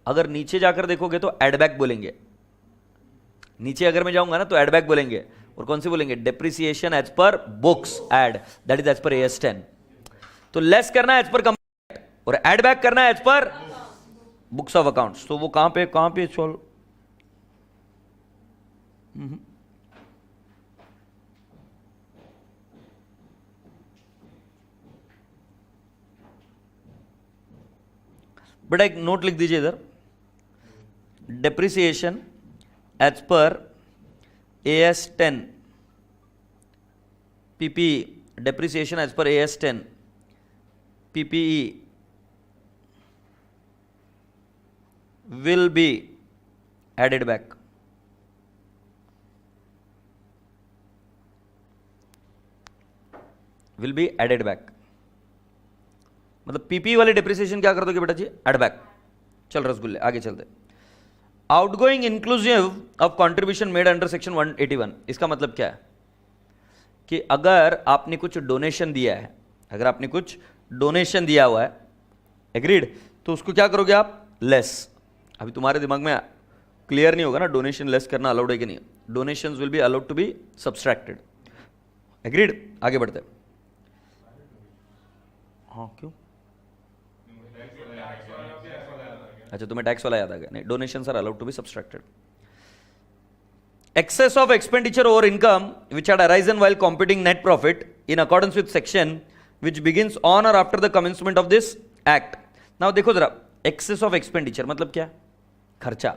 अगर नीचे जाकर देखोगे तो एडबैक बोलेंगे, नीचे अगर मैं जाऊंगा ना तो एडबैक बोलेंगे, और कौन सी बोलेंगे? Depreciation as per books add, that is as per AS10। तो लेस करना है एज पर कंपनी एक्ट और एडबैक करना है as per books of accounts. तो वो कहां पे चल बेटा एक नोट लिख दीजिए इधर, depreciation as per AS10 PPE, depreciation as per AS10 PPE will be added back. Will be added back. मतलब पीपी वाले डेप्रिसिएशन क्या कर दोगे बेटा जी? Add back. चल रसगुल्ले आगे चलते। Outgoing inclusive of contribution made under section 181, इसका मतलब क्या है कि अगर आपने कुछ डोनेशन दिया है, अगर आपने कुछ डोनेशन दिया हुआ है, एग्रीड, तो उसको क्या करोगे आप? लेस। अभी तुम्हारे दिमाग में क्लियर नहीं होगा ना डोनेशन लेस करना अलाउड है कि नहीं। Donations will be allowed to be subtracted, agreed. आगे बढ़ते हैं। हाँ क्यों? अच्छा तुम्हें टैक्स वाला याद आ गया? नहीं, donations are allowed to be subtracted. excess of expenditure over income which had arisen while computing net profit in accordance with section which begins on or after the commencement of this act. Now देखो जरा, excess of expenditure मतलब क्या? खर्चा।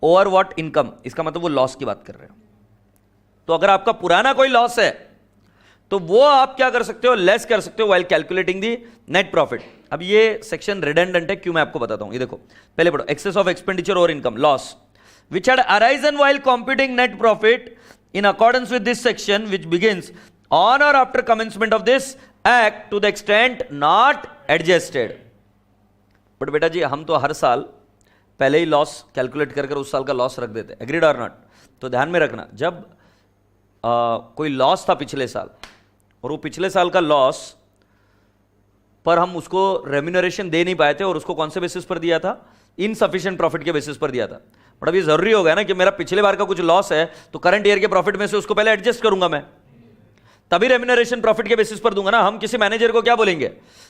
over what income, इसका मतलब वो loss की बात कर रहे हो। तो अगर आपका पुराना कोई लॉस है तो वो आप क्या कर सकते हो? लेस कर सकते हो while calculating the net profit। अब ये सेक्शन रिडंडेंट है, क्यों मैं आपको बताता हूं। ये देखो पहले पढ़ो, excess of expenditure over income, loss which had arisen while computing net profit in accordance with this section which begins on or after commencement of this act to the extent not adjusted। But बेटा जी हम तो हर साल पहले ही loss calculate कर उस साल का loss रख देते, एग्रीड और नॉट? तो ध्यान में रखना, जब कोई लॉस था पिछले साल और वो पिछले साल का लॉस पर हम उसको रेम्यूनरेशन दे नहीं पाए थे, और उसको कौन से बेसिस पर दिया था? इनसफिशिएंट प्रॉफिट के बेसिस पर दिया था। बट अभी जरूरी हो गया ना कि मेरा पिछले बार का कुछ लॉस है तो करंट ईयर के प्रॉफिट में से उसको पहले एडजस्ट करूंगा मैं, तभी रेम्यूनरेशन प्रॉफिट के बेसिस पर दूंगा ना। हम किसी मैनेजर को क्या बोलेंगे?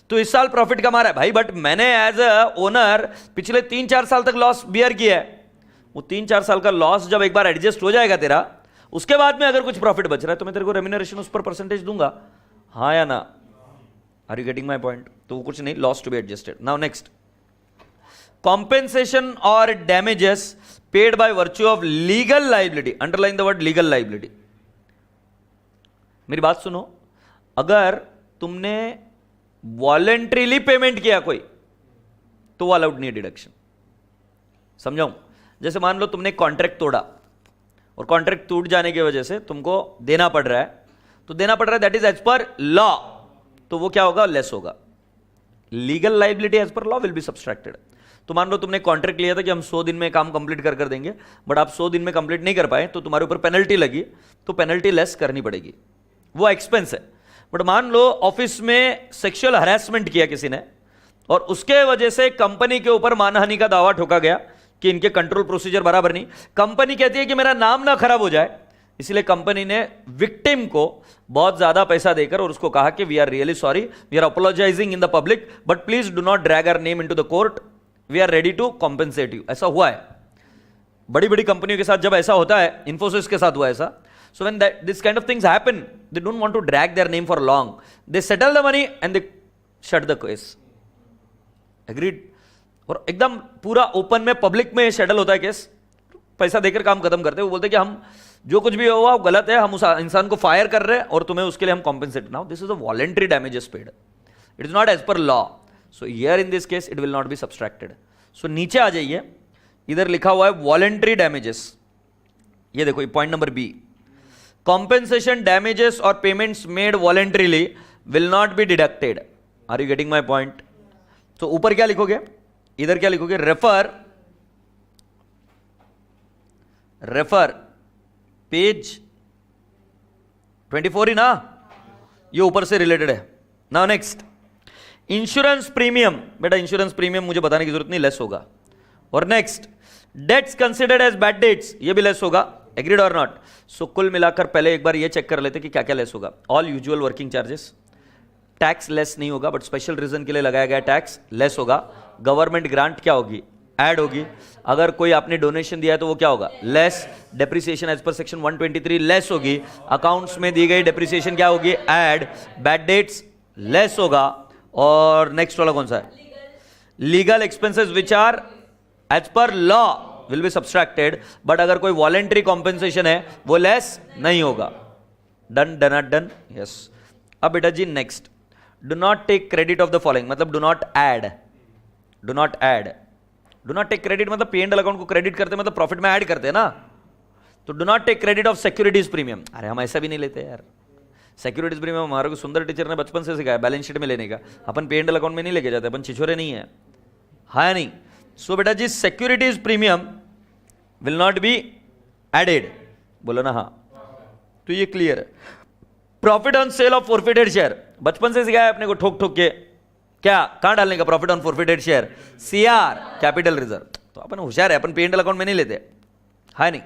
तो इस साल प्रॉफिट कमा रहा है भाई, बट मैंने एज अ ओनर पिछले 3-4 साल तक लॉस बियर किया है। वो 3-4 साल का लॉस जब एक बार एडजस्ट हो जाएगा तेरा, उसके बाद में अगर कुछ प्रॉफिट बच रहा है तो मैं तेरे को रेम्यूनरेशन उस पर परसेंटेज दूंगा, हाँ या ना? Are you getting my point? तो वो कुछ नहीं, loss to be adjusted. Now next, compensation और damages paid by virtue of legal liability. Underline the word legal liability. मेरी बात सुनो, अगर तुमने वॉलेंट्रीली पेमेंट किया कोई, तो वो अलाउड नहीं है डिडक्शन. समझाऊं? जैसे मान लो तुमने कॉन्ट्रैक्ट तोड़ा और कॉन्ट्रैक्ट टूट जाने की वजह से तुमको देना पड़ रहा है, तो देना पड़ रहा है, that is as per law, तो वो क्या होगा? लेस होगा. Legal liability as per law will be subtracted. तो मान लो तुमने कॉन्ट्रैक्ट लिया था कि हम 100 दिन में काम कंप्लीट कर देंगे, बट आप 100 दिन में कंप्लीट नहीं कर पाए, तो तुम्हारे ऊपर पेनल्टी लगी, तो पेनल्टी लेस करनी पड़ेगी, वो एक्सपेंस है. बट मान लो ऑफिस में सेक्सुअल हरासमेंट किया किसी ने, और उसके वजह से कंपनी के ऊपर मानहानि का दावा ठोका गया कि इनके कंट्रोल प्रोसीजर बराबर नहीं. कंपनी कहती है कि मेरा नाम ना खराब हो जाए, इसलिए कंपनी ने विक्टिम को बहुत ज्यादा पैसा देकर और उसको कहा कि we are really sorry, we are apologising in the public, but please do not drag our name into the court, we are ready to compensate you. ऐसा हुआ है बड़ी बड़ी कंपनियों के साथ. जब ऐसा होता है, इन्फोसिस के साथ हुआ ऐसा. So when this kind of things happen, they don't want to drag their name for long. They settle the money and they shut the case. Agreed? और एकदम पूरा ओपन में पब्लिक में सेटल होता है केस. पैसा देकर काम खत्म करते हैं. वो बोलते हैं कि हम जो कुछ भी हुआ वो गलत है, हम उस इंसान को फायर कर रहे हैं और तुम्हें उसके लिए हम compensate. Now this is a voluntary damages paid. It is not as per law. So here in this case it will not be subtracted. सो नीचे आ जाइए, इधर लिखा हुआ है वॉलेंट्री डैमेजेस. ये देखो, point number B, compensation damages or payments made voluntarily will not be deducted. Are you getting my point? तो ऊपर क्या लिखोगे, इधर क्या लिखोगे? रेफर पेज 24 ही ना, ये ऊपर से रिलेटेड है. Now next, insurance premium. बेटा इंश्योरेंस प्रीमियम मुझे बताने की जरूरत नहीं, लेस होगा. और next, debts considered as bad debts, ये भी लेस होगा. एग्रीड और नॉट? सो कुल मिलाकर पहले एक बार ये चेक कर लेते कि क्या क्या लेस होगा. All usual working charges. Tax less नहीं होगा, बट स्पेशल रीजन के लिए लगाया गया टैक्स लेस होगा. गवर्नमेंट ग्रांट क्या होगी? ऐड होगी. अगर कोई आपने डोनेशन दिया है तो वो क्या होगा? Less. Depreciation as per section 123 less होगी. अकाउंट्स में दी गई डेप्रिसिएशन क्या होगी? ऐड. बैड डेट्स लेस होगा. और नेक्स्ट वाला कौन सा है? Legal expenses which are as per law will be subtracted, but अगर कोई वॉलेंट्री कॉम्पेंसेशन है वो लेस नहीं होगा. Done done. यस. अब बेटा जी next, do not take credit of the following. मतलब do not add. Do not take credit मतलब पी एंड एल अकाउंट को क्रेडिट करते मतलब प्रॉफिट में ऐड करते हैं ना. तो do not take credit of securities premium. अरे हम ऐसा भी नहीं लेते यार. सिक्योरिटीज प्रीमियम हमारे को सुंदर टीचर ने बचपन से सिखाया बैलेंस शीट में लेने का. अपन पी एंड एल अकाउंट में नहीं लेके जाते, अपन छिछोरे नहीं है. हाँ नहीं? सो बेटा जी securities premium will not be added. बोलो ना हाँ. तो ये क्लियर है. Profit on sale of forfeited share, बचपन से सिखाया अपने को ठोक ठोक के. क्या कहां डालने का? Profit on forfeited share, CR, capital reserve. तो अपन होशियार है, अपन पी एंड एल अकाउंट में नहीं लेते. है नहीं?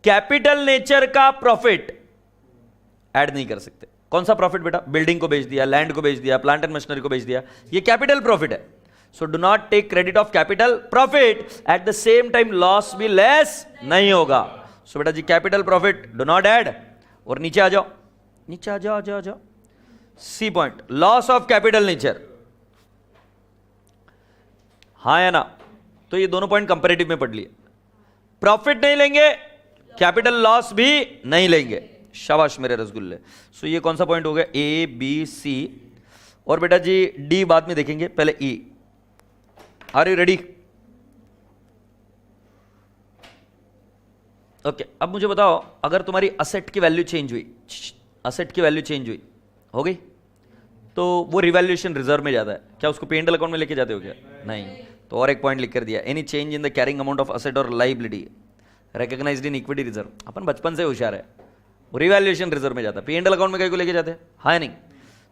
कैपिटल नेचर का प्रॉफिट ऐड नहीं कर सकते. कौन सा प्रॉफिट बेटा? बिल्डिंग को बेच दिया, लैंड को बेच दिया, प्लांट एंड मशीनरी को बेच दिया, ये कैपिटल प्रॉफिट है. So do not take credit of capital profit. At the same time loss भी less नहीं होगा. So बेटा जी capital profit do not add. और नीचे आ जाओ, नीचे आ जाओ. C point, loss of capital nature. हाँ या ना? तो ये दोनों पॉइंट कंपैरेटिव में पढ़ लिए. प्रॉफिट नहीं लेंगे, कैपिटल लॉस भी नहीं लेंगे. शाबाश मेरे रसगुल्ले. सो ये कौन सा पॉइंट हो गया? A, B, C. और बेटा जी D बाद में देखेंगे, पहले E. Are you ready? Okay. अब मुझे बताओ, अगर तुम्हारी असेट की वैल्यू चेंज हुई, हो गई, तो वो रिवैल्यूएशन रिजर्व में जाता है क्या? उसको पी एंड एल अकाउंट में लेके जाते हो क्या? नहीं. तो और एक पॉइंट लिख कर दिया, any change in the carrying amount of asset और liability recognised in equity reserve. अपन बचपन से होशियार है, वो रिवैल्यूएशन रिजर्व में जाता है. पी एंड एल अकाउंट में कहीं को लेके जाते हैं? हाँ नहीं?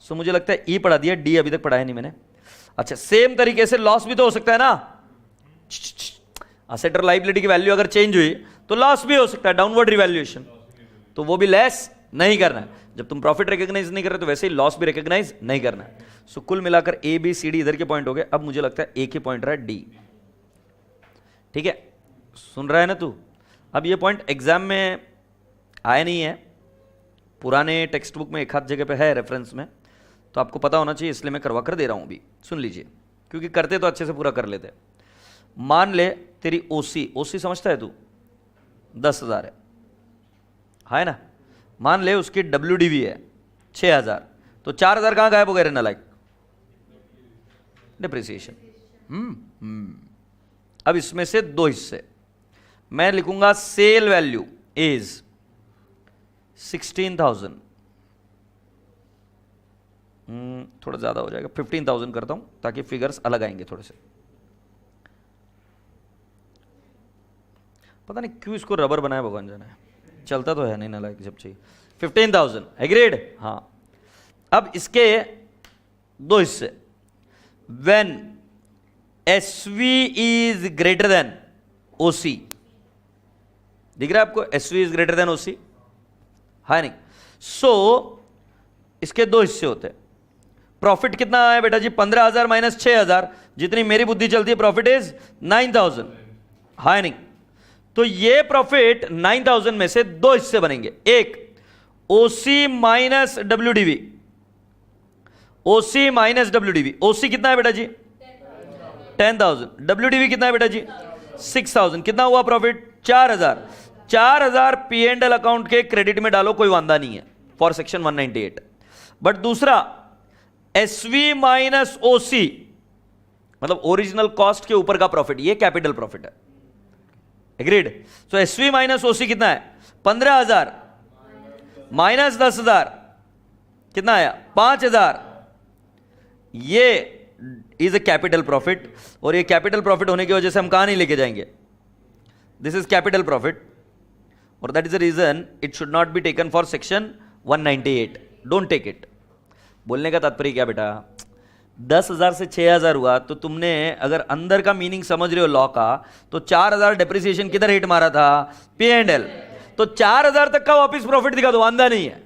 सो मुझे लगता है ई पढ़ा दिया, डी अभी तक पढ़ाया नहीं मैंने. अच्छा, सेम तरीके से लॉस भी तो हो सकता है ना. असेट और लाइबिलिटी की वैल्यू अगर चेंज हुई तो लॉस भी हो सकता है, डाउनवर्ड रिवैल्यूएशन. तो वो भी लेस नहीं करना है. जब तुम प्रॉफिट रिकॉग्नाइज नहीं कर रहे तो वैसे ही लॉस भी रिकॉग्नाइज नहीं करना है. सो कुल मिलाकर ए बी सी डी इधर के पॉइंट हो गए. अब मुझे लगता है एक ही पॉइंट रहा डी. ठीक है, सुन रहा है ना तू? अब ये पॉइंट एग्जाम में आया नहीं है, पुराने टेक्स्ट बुक में एक हाथ जगह पे है रेफरेंस में, तो आपको पता होना चाहिए, इसलिए मैं करवा कर दे रहा हूं अभी, सुन लीजिए, क्योंकि करते तो अच्छे से पूरा कर लेते। मान ले तेरी ओसी, ओसी समझता है तू, 10,000 है ना। मान ले उसकी WDV है 6,000, तो 4,000 कहां गायब हो गए रे नालायक? डिप्रिसिएशन। अब इसमें से दो हिस्से मैं लिखूंगा। सेल वैल्यू इज 16,000, थोड़ा ज्यादा हो जाएगा, 15,000 करता हूं ताकि फिगर्स अलग आएंगे थोड़े से। पता नहीं क्यों इसको रबर बनाया, भगवान जाने, चलता तो है नहीं नालायक जब चाहिए। 15,000 एग्रीड। हाँ, अब इसके दो हिस्से। When SV is greater than OC, दिख रहा है आपको? SV is greater than OC है नहीं? सो इसके दो हिस्से होते हैं। प्रॉफिट कितना आया बेटा जी? 15,000 माइनस 6,000, जितनी मेरी बुद्धि चलती है प्रॉफिट इज 9,000 है नहीं? तो ये प्रॉफिट 9,000 में से दो हिस्से बनेंगे। एक OC minus WDV, OC minus WDV। OC कितना है बेटा जी? 10,000। WDV कितना है बेटा जी? 6,000। कितना हुआ प्रॉफिट? 4,000। 4,000 P&L अकाउंट के क्रेडिट में डालो, कोई वांदा नहीं है फॉर सेक्शन 198। बट दूसरा SV माइनस OC, मतलब ओरिजिनल कॉस्ट के ऊपर का प्रॉफिट, ये कैपिटल प्रॉफिट है। एग्रीड? सो SV माइनस OC कितना है? 15,000 माइनस 10,000 कितना आया? 5,000। ये इज ए कैपिटल प्रॉफिट, और ये कैपिटल प्रॉफिट होने की वजह से हम कहां नहीं लेके जाएंगे? दिस इज कैपिटल प्रॉफिट, और that is the reason it should not be taken for section 198। Don't take it. बोलने का तात्पर्य क्या बेटा? 10,000 से 6,000 हुआ, तो तुमने अगर अंदर का मीनिंग समझ रहे हो लॉ का, तो 4,000 डेप्रिसिएशन किधर हिट मारा था? P&L। तो 4,000 तक का वापिस प्रॉफिट दिखा दो, वांदा नहीं है।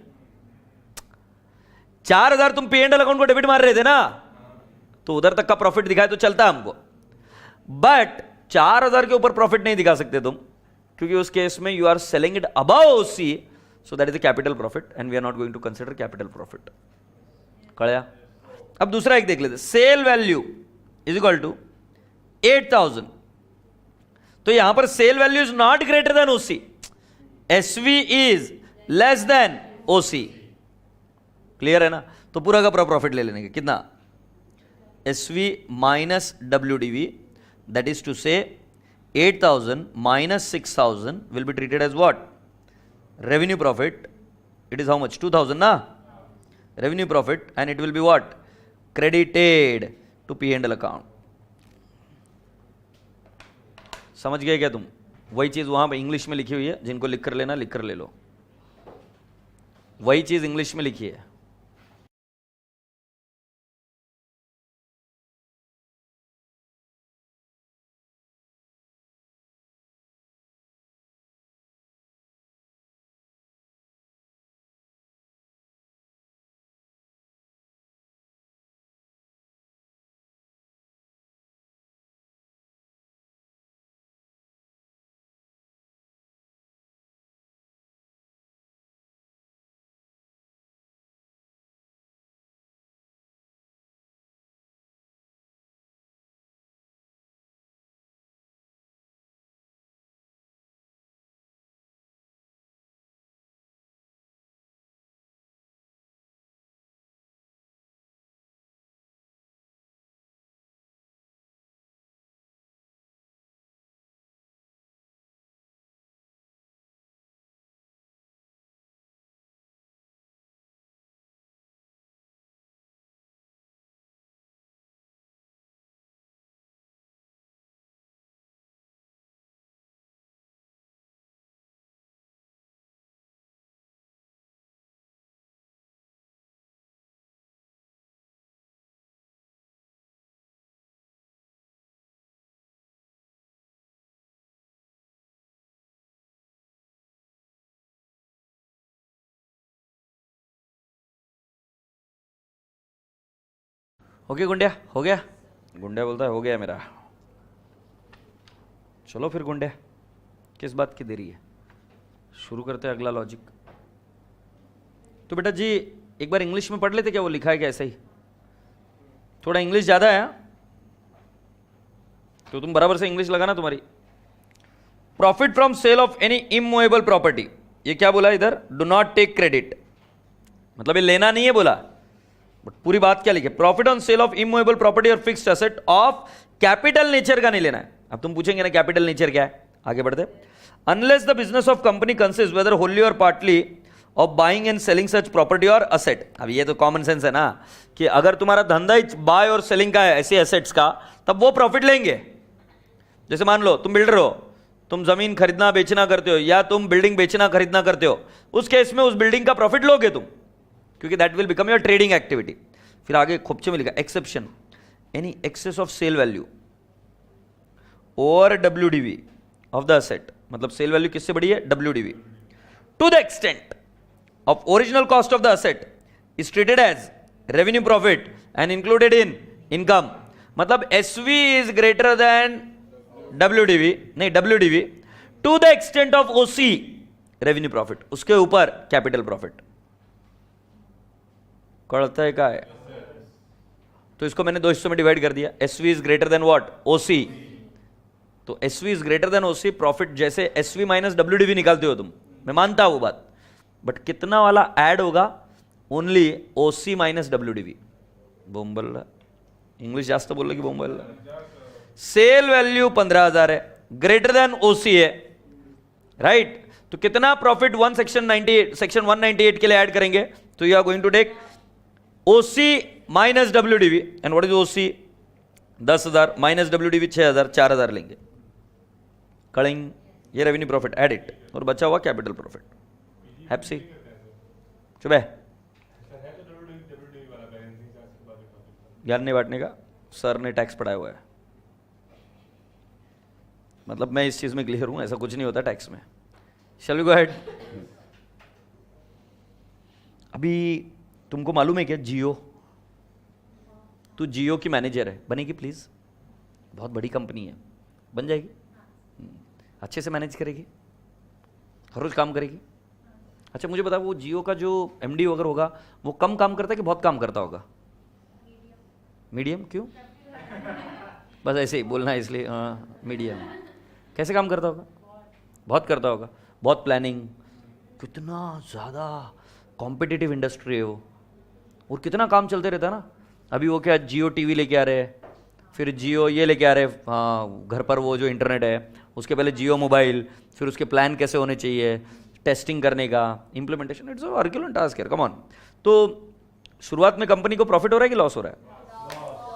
4,000 तुम P&L अकाउंट को डेबिट मार रहे थे ना, तो उधर तक का प्रॉफिट दिखाए तो चलता हमको। बट 4,000 के ऊपर प्रॉफिट नहीं दिखा सकते तुम, क्योंकि उस केस में you are selling it above OC, so that is the capital profit and we are not going to consider capital profit. कळया? अब दूसरा एक देख लेते। Sale value is equal to 8,000, तो यहां पर sale value is not greater than OC, SV is less than OC। Clear है ना? तो पूरा का पूरा प्रॉफिट ले लेने का कितना? SV minus WDV, that is to say 8,000 minus 6,000 will be treated as what? Revenue profit. It is how much? 2,000 na? Revenue profit, and it will be what? Credited to P&L account. समझ गए क्या तुम? वही चीज वहां पे English में लिखी हुई है, जिनको लिख कर लेना लिख कर ले लो। वही चीज इंग्लिश में लिखी है। ओके गुंडिया, हो गया? गुंडिया बोलता है हो गया मेरा। चलो फिर गुंडिया, किस बात की देरी है? शुरू करते हैं अगला लॉजिक। तो बेटा जी एक बार इंग्लिश में पढ़ लेते क्या, वो लिखा है क्या ऐसा ही? थोड़ा इंग्लिश ज्यादा है तो तुम बराबर से इंग्लिश लगाना तुम्हारी। Profit from sale of any immovable property, ये क्या बोला इधर? डू नॉट टेक क्रेडिट, मतलब ये लेना नहीं है बोला, बट पूरी बात क्या लिखे? Profit on sale of immovable property और fixed asset of capital nature का नहीं लेना है। अब तुम पूछेंगे ना कैपिटल नेचर क्या है, आगे बढ़ते। Unless the business of company consist whether wholly और partly of buying and selling such property और असेट। अब ये तो कॉमन सेंस है ना कि अगर तुम्हारा धंधा ही बाय और सेलिंग का है ऐसे एसेट्स का, तब वो प्रॉफिट लेंगे। जैसे मान लो तुम बिल्डर हो, तुम जमीन खरीदना बेचना करते हो या तुम बिल्डिंग बेचना खरीदना करते हो, उस केस में उस बिल्डिंग का प्रॉफिट लोगे तुम, क्योंकि that will become your trading activity. फिर आगे खोपचे में लिखा exception, any excess of sale value और WDV ऑफ द असेट, मतलब सेल वैल्यू किससे बड़ी है? WDV, to the extent of original cost of the asset is treated as revenue profit and included in income. मतलब SV is greater than WDV, नहीं WDV to the extent of OC revenue profit, उसके ऊपर capital profit. कड़ता है क्या है? तो इसको मैंने दो हिस्सों में डिवाइड कर दिया। SV is greater then what? OC। तो SV is greater than OC, profit जैसे SV माइनस WDV निकालते हो तुम, मैं मानता हूं वो बात, बट कितना वाला ऐड होगा? Only OC minus WDV। बोल इंग्लिश जास्त बोल की बोल। सेल वैल्यू 15,000 है, ग्रेटर देन OC है, राइट? तो कितना प्रॉफिट सेक्शन 198 के लिए ऐड करेंगे? तो you are going to take OC minus WDV, and what is OC? 10,000 minus WDV 6,000, 4,000 लेंगे। कड़िंग, ये रेवेन्यू प्रॉफिट, एड इट, और बचा हुआ कैपिटल प्रॉफिट। हैप्सी चुप है, ज्ञान नहीं बांटने का। सर ने टैक्स पढ़ाया हुआ है, मतलब मैं इस चीज में क्लियर हूं, ऐसा कुछ नहीं होता टैक्स में। Shall we go ahead? अभी तुमको मालूम है क्या जियो? तू जियो की मैनेजर है, बनेगी प्लीज? बहुत बड़ी कंपनी है, बन जाएगी, अच्छे से मैनेज करेगी, हर रोज काम करेगी। अच्छा मुझे बता, वो जियो का जो MD अगर होगा वो कम काम करता है कि बहुत काम करता होगा? मीडियम। क्यों? बस ऐसे ही बोलना है इसलिए, हाँ मीडियम। कैसे काम करता होगा? बहुत करता होगा, बहुत प्लानिंग। कितना ज़्यादा कॉम्पिटिटिव इंडस्ट्री है वो, और कितना काम चलते रहता है ना। अभी वो क्या जियो TV लेके आ रहे हैं, फिर जियो ये लेके आ रहे हैं, हाँ घर पर वो जो इंटरनेट है, उसके पहले जियो मोबाइल, फिर उसके प्लान कैसे होने चाहिए, टेस्टिंग करने का, implementation. It's a Herculean task है, कम ऑन। तो शुरुआत में कंपनी को प्रॉफिट हो रहा है कि लॉस हो रहा है?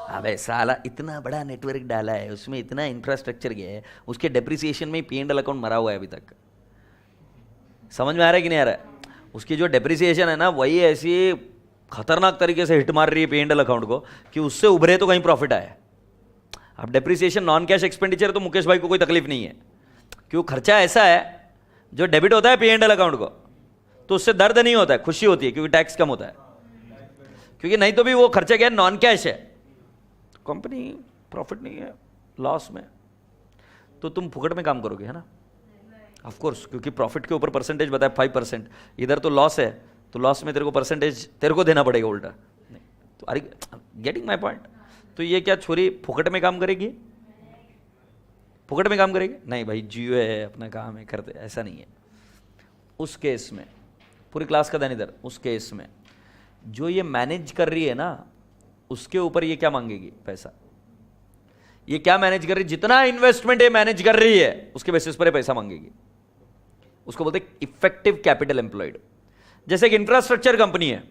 अबे साला, इतना बड़ा नेटवर्क डाला है, उसमें इतना इंफ्रास्ट्रक्चर गया है, उसके डेप्रिसिएशन में P&L अकाउंट मरा हुआ है अभी तक। समझ में आ रहा है कि नहीं आ रहा है? उसकी जो डेप्रिसिएशन है ना, वही ऐसी खतरनाक तरीके से हिट मार रही है P&L अकाउंट को कि उससे उभरे तो कहीं प्रॉफिट आए। अब डेप्रिसिएशन नॉन कैश एक्सपेंडिचर, तो मुकेश भाई को कोई तकलीफ नहीं है, क्यों? खर्चा ऐसा है जो डेबिट होता है P&L अकाउंट को, तो उससे दर्द नहीं होता है, खुशी होती है, क्योंकि टैक्स कम होता है। क्योंकि नहीं तो भी वो खर्चा क्या है? नॉन कैश है, कंपनी प्रॉफिट नहीं है, लॉस में, तो तुम फुकट में काम करोगे, है ना? ऑफ कोर्स, क्योंकि प्रॉफिट के ऊपर परसेंटेज बताया 5%, इधर तो लॉस है, तो लॉस में तेरे को परसेंटेज तेरे को देना पड़ेगा उल्टा। नहीं तो अरे गेटिंग माय पॉइंट? तो ये क्या छोरी फुकट में काम करेगी? फुकट में काम करेगी? नहीं भाई, जियो है, अपना काम है, करते, ऐसा नहीं है। उस केस में पूरी क्लास का ध्यान इधर, उस केस में जो ये मैनेज कर रही है ना, उसके ऊपर ये क्या मांगेगी? पैसा। ये क्या मैनेज कर रही है? जितना इन्वेस्टमेंट ये मैनेज कर रही है उसके बेसिस पर पैसा मांगेगी। उसको बोलते हैं इफेक्टिव कैपिटल एम्प्लॉयड। जैसे एक इंफ्रास्ट्रक्चर कंपनी है,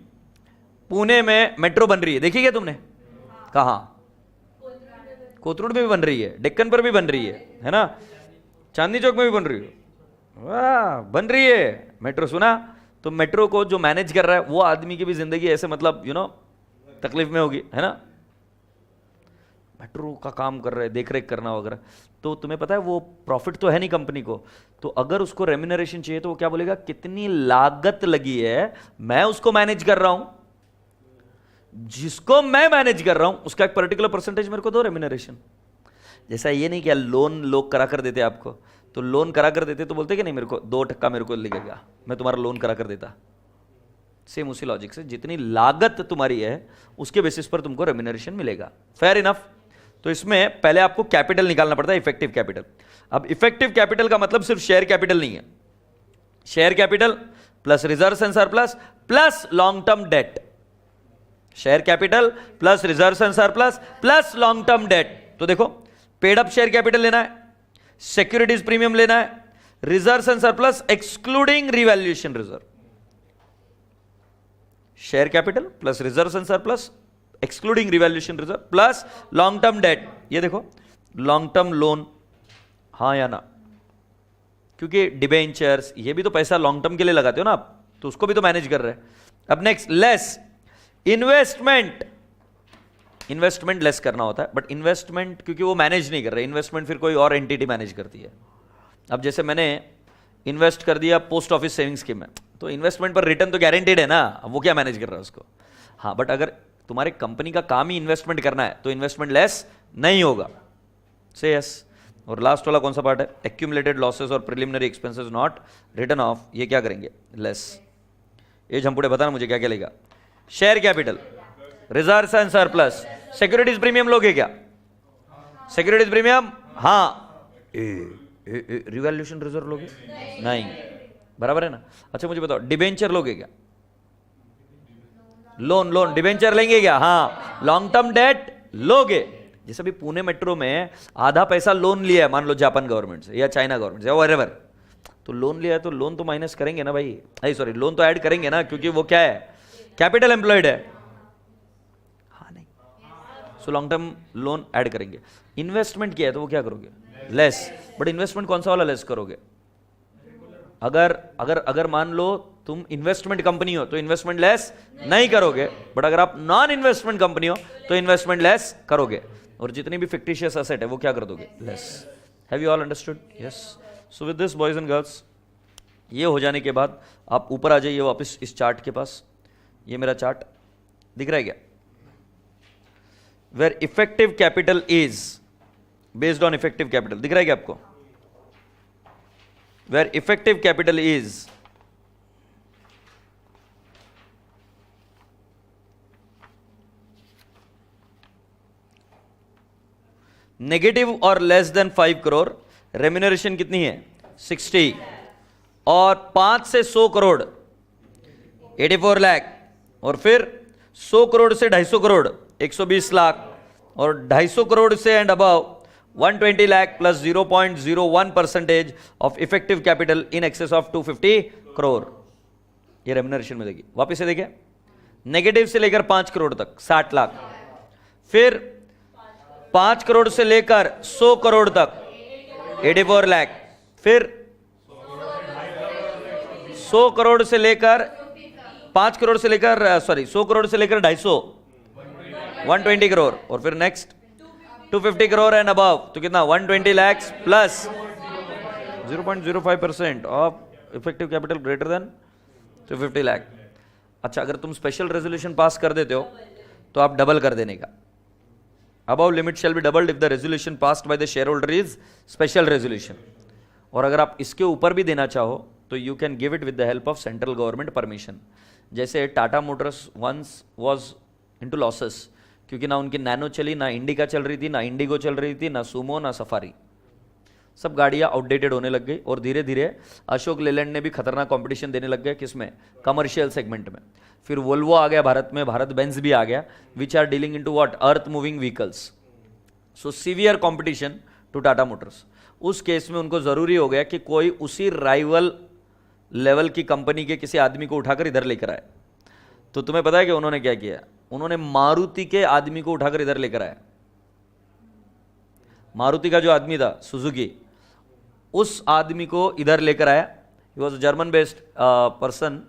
पुणे में मेट्रो बन रही है, देखी क्या तुमने? कहां? कोथरूड में भी बन रही है, डेक्कन पर भी बन रही है ना? चांदनी चौक में भी बन रही है, वाह बन रही है मेट्रो। सुना? तो मेट्रो को जो मैनेज कर रहा है वो आदमी की भी जिंदगी ऐसे, मतलब तकलीफ में होगी, है ना? मेट्रो का काम कर रहे हैं, देख रेख करना वगैरह, तो तुम्हें पता है वो प्रॉफिट तो है नहीं कंपनी को, तो अगर उसको रेम्यूनरेशन चाहिए तो वो क्या बोलेगा? कितनी लागत लगी है, मैं उसको मैनेज कर रहा हूं, जिसको मैं मैनेज कर रहा हूं उसका एक पर्टिकुलर परसेंटेज मेरे को दो रेम्यूनरेशन। जैसा ये नहीं क्या लोन लोग करा कर देते आपको, तो लोन करा कर देते तो बोलते कि नहीं मेरे को 2% मेरे को लगेगा, मैं तुम्हारा लोन करा कर देता। सेम उसी लॉजिक से जितनी लागत तुम्हारी है उसके बेसिस पर तुमको रेम्यूनरेशन मिलेगा। Fair enough. तो इसमें पहले आपको कैपिटल निकालना पड़ता है, इफेक्टिव कैपिटल। अब इफेक्टिव कैपिटल का मतलब सिर्फ शेयर कैपिटल नहीं है, share capital plus reserves and surplus plus long term date. Share capital plus reserves and surplus plus long term date. तो देखो, पेड अप शेयर कैपिटल लेना है, सिक्योरिटीज प्रीमियम लेना है, reserves and surplus excluding revaluation reserve. Share capital plus reserves and surplus excluding revaluation reserve plus long term debt. ये देखो, long term loan, हाँ या ना, क्योंकि डिबेंचर्स ये भी तो पैसा लॉन्ग टर्म के लिए लगाते हो ना आप, तो उसको भी तो मैनेज कर रहे हैं। अब next, less investment. Investment less करना होता है, बट इन्वेस्टमेंट क्योंकि वो मैनेज नहीं कर रहे, इन्वेस्टमेंट फिर कोई और एंटिटी मैनेज करती है। अब जैसे मैंने इन्वेस्ट कर दिया पोस्ट ऑफिस सेविंग स्कीम में, तो इन्वेस्टमेंट पर रिटर्न तो गारंटीड है ना, अब वो क्या मैनेज कर रहा है उसको। हाँ, बट अगर तुम्हारे कंपनी का काम ही इन्वेस्टमेंट करना है तो इन्वेस्टमेंट लेस नहीं होगा। से यस। और लास्ट वाला कौन सा पार्ट है, एक्यूमुलेटेड लॉसेस और preliminary expenses not return of, ये क्या करेंगे, लेस। ये झंपुड़े बताना मुझे क्या क्या लेगा। Share capital, reserves and surplus, securities premium लोगे क्या, सिक्योरिटीज प्रीमियम, हाँ। रिवैल्यूएशन रिजर्व लोगे नहीं, बराबर है ना। अच्छा मुझे बताओ, डिबेंचर लोगे क्या, लोन, लोन डिबेंचर लेंगे क्या, हाँ। लॉन्ग टर्म डेट लोगे, जैसे अभी पुणे मेट्रो में आधा पैसा लोन लिया है, मान लो जापान गवर्नमेंट से या चाइना गवर्नमेंट से, व्हेरेवर, तो लोन लिया है तो लोन तो माइनस करेंगे ना भाई, आई सॉरी लोन तो ऐड करेंगे ना, क्योंकि वो क्या है, कैपिटल एम्प्लॉयड है, हाँ नहीं, so long term loan add करेंगे। इन्वेस्टमेंट किया है तो वो क्या करोगे, लेस। बट इन्वेस्टमेंट कौन सा वाला लेस करोगे, अगर अगर अगर मान लो तुम इन्वेस्टमेंट कंपनी हो तो इन्वेस्टमेंट लेस नहीं करोगे, बट अगर आप नॉन इन्वेस्टमेंट कंपनी हो तो इन्वेस्टमेंट लेस करोगे, और जितनी भी फिक्टिशियस एसेट है वो क्या कर दोगे, less. Have you all understood, yes. So with this boys and girls, ये हो जाने के बाद आप ऊपर आ जाइए वापस इस चार्ट के पास। ये मेरा चार्ट दिख रहा है क्या, where effective capital is based on effective capital, दिख रहा है क्या आपको, where effective capital is negative और लेस देन 5 करोड़, रेम्यूनरेशन कितनी है 60, और 5 से 100 करोड़ 84 लाख, और फिर 100 करोड़ से 250 करोड़ 120 लाख, और 250 करोड़ से and above 120 lakh plus 0.01% of effective capital in excess of 250 crore. ये रेम्यूनरेशन में देखिए, वापिस से देखिए, नेगेटिव से लेकर 5 करोड़ तक 60 लाख, फिर 5 करोड़ से लेकर 100 करोड़ तक 84 लाख, फिर 100 करोड़ से लेकर 5 करोड़ से लेकर 100 करोड़ से लेकर 250 120 करोड़, और फिर नेक्स्ट 250 करोड़ एंड अबव, तो कितना 120 lakh plus 0.05% of effective capital greater than 250 lakh. अच्छा, अगर तुम स्पेशल रेजोल्यूशन पास कर देते हो तो आप डबल कर देने का, above limit shall be doubled if the resolution passed by the shareholder is special resolution, और अगर आप इसके ऊपर भी देना चाहो तो you can give it with the help of central government permission। जैसे Tata Motors once was into losses, क्योंकि ना उनकी नैनो चली, ना इंडिका चल रही थी, ना इंडिगो चल रही थी, ना सुमो, ना सफारी, सब गाड़ियाँ आउटडेटेड होने लग गई, और धीरे धीरे अशोक लेलैंड ने भी खतरनाक कंपटीशन देने लग गया, किसमें, कमर्शियल सेगमेंट में। फिर वोल्वो आ गया भारत में, भारत बेंज भी आ गया, which are dealing into what, earth moving vehicles. So severe competition to Tata Motors. उस केस में उनको जरूरी हो गया कि कोई उसी राइवल लेवल की कंपनी के किसी आदमी को उठाकर इधर लेकर आए। तो तुम्हें पता है कि उन्होंने क्या किया, उन्होंने मारुति के आदमी को उठाकर इधर लेकर आया। मारुति का जो आदमी था सुजुकी, उस आदमी को इधर लेकर आया। He was German based person,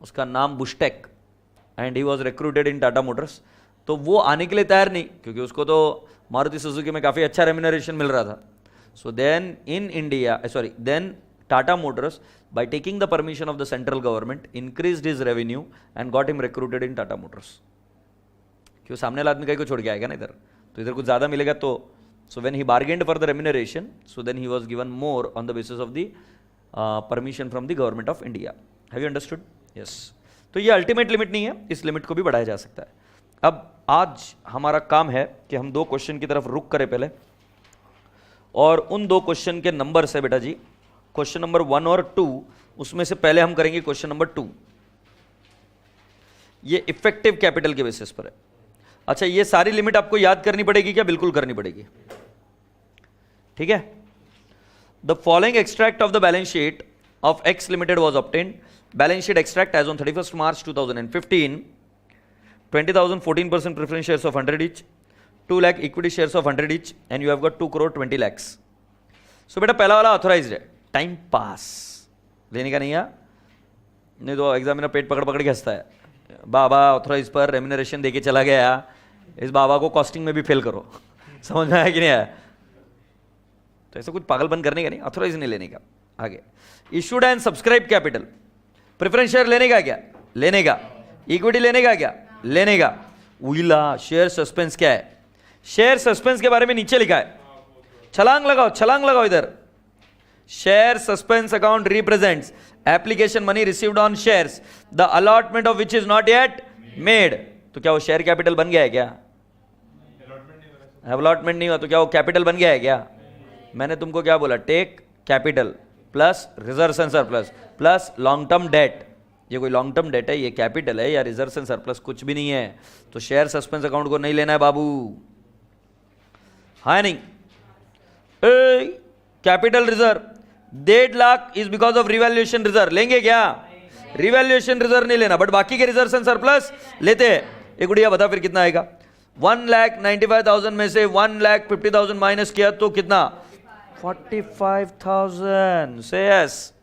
उसका नाम Butschek, and he was recruited in Tata Motors. तो वो आने के लिए तैयार नहीं, क्योंकि उसको तो मारुति सुजुकी में काफ़ी अच्छा रेम्यूनरेशन मिल रहा था। So then in India, then Tata Motors by taking the permission of the central government increased his revenue and got him recruited in Tata Motors। क्यों, सामने वाला आदमी कहीं को छोड़ के आएगा ना इधर, तो इधर कुछ ज़्यादा मिलेगा। तो so when he bargained for the remuneration, so then he was given more on the basis of the permission from the government of India। Have you understood? Yes। तो ये अल्टीमेट लिमिट नहीं है, इस लिमिट को भी बढ़ाया जा सकता है। अब आज हमारा काम है कि हम 2 क्वेश्चन की तरफ रुक करें पहले, और उन 2 क्वेश्चन के नंबर है बेटा जी, क्वेश्चन नंबर 1 और 2, उसमें से पहले हम करेंगे क्वेश्चन नंबर 2। ये इफेक्टिव कैपिटल के बेसिस पर है। अच्छा, ये सारी लिमिट आपको याद करनी पड़ेगी क्या? बिल्कुल करनी पड़ेगी, ठीक है। The following extract of the balance sheet of X limited was obtained. Balance sheet extract as on 31st March 2015, 20,000 14% preference shares of 100 each, 2 lakh equity shares of 100 each, and you have got 2 crore 20 lakhs. So बेटा पहला वाला authorised है, time pass लेने का नहीं है, नहीं तो एग्जामिनर पेट पकड़ पकड़ के हंसता है, बाबा ऑथोराइज पर रेम्यूनरेशन देके चला गया, इस बाबा को कॉस्टिंग में भी फेल करो। समझ में आया कि नहीं आया? तो ऐसा कुछ पागलपन करने का नहीं, ऑथोराइज नहीं लेने का। आगे, issued and subscribe capital, preference share लेने का क्या? लेने का। इक्विटी लेने का क्या? लेने का। उइला, शेयर सस्पेंस क्या है? शेयर सस्पेंस के बारे में नीचे लिखा है, छलांग लगाओ, छलांग लगाओ इधर। Share suspense account represents application money received on shares the allotment of which is not yet made. तो क्या वो शेयर कैपिटल बन गया है क्या? अलॉटमेंट नहीं हुआ तो क्या वो कैपिटल बन गया है क्या? मैंने तुमको क्या बोला? Take capital plus reserves and surplus plus long term debt. ये कोई लॉन्ग टर्म डेट है, ये कैपिटल है या रिजर्व्स एंड सरप्लस कुछ भी नहीं है। तो शेयर सस्पेंस अकाउंट को नहीं लेना है बाबू, हाँ नहीं। Capital reserve 1.5 lakh is because of revaluation reserve, लेंगे क्या? रिवैल्यूएशन रिजर्व नहीं लेना, बट बाकी के रिजर्व एंड सरप्लस लेते हैं। एक गुड़िया बता फिर कितना आएगा? 1,95,000 में से 1,50,000 माइनस किया तो कितना? 45,000 से यस।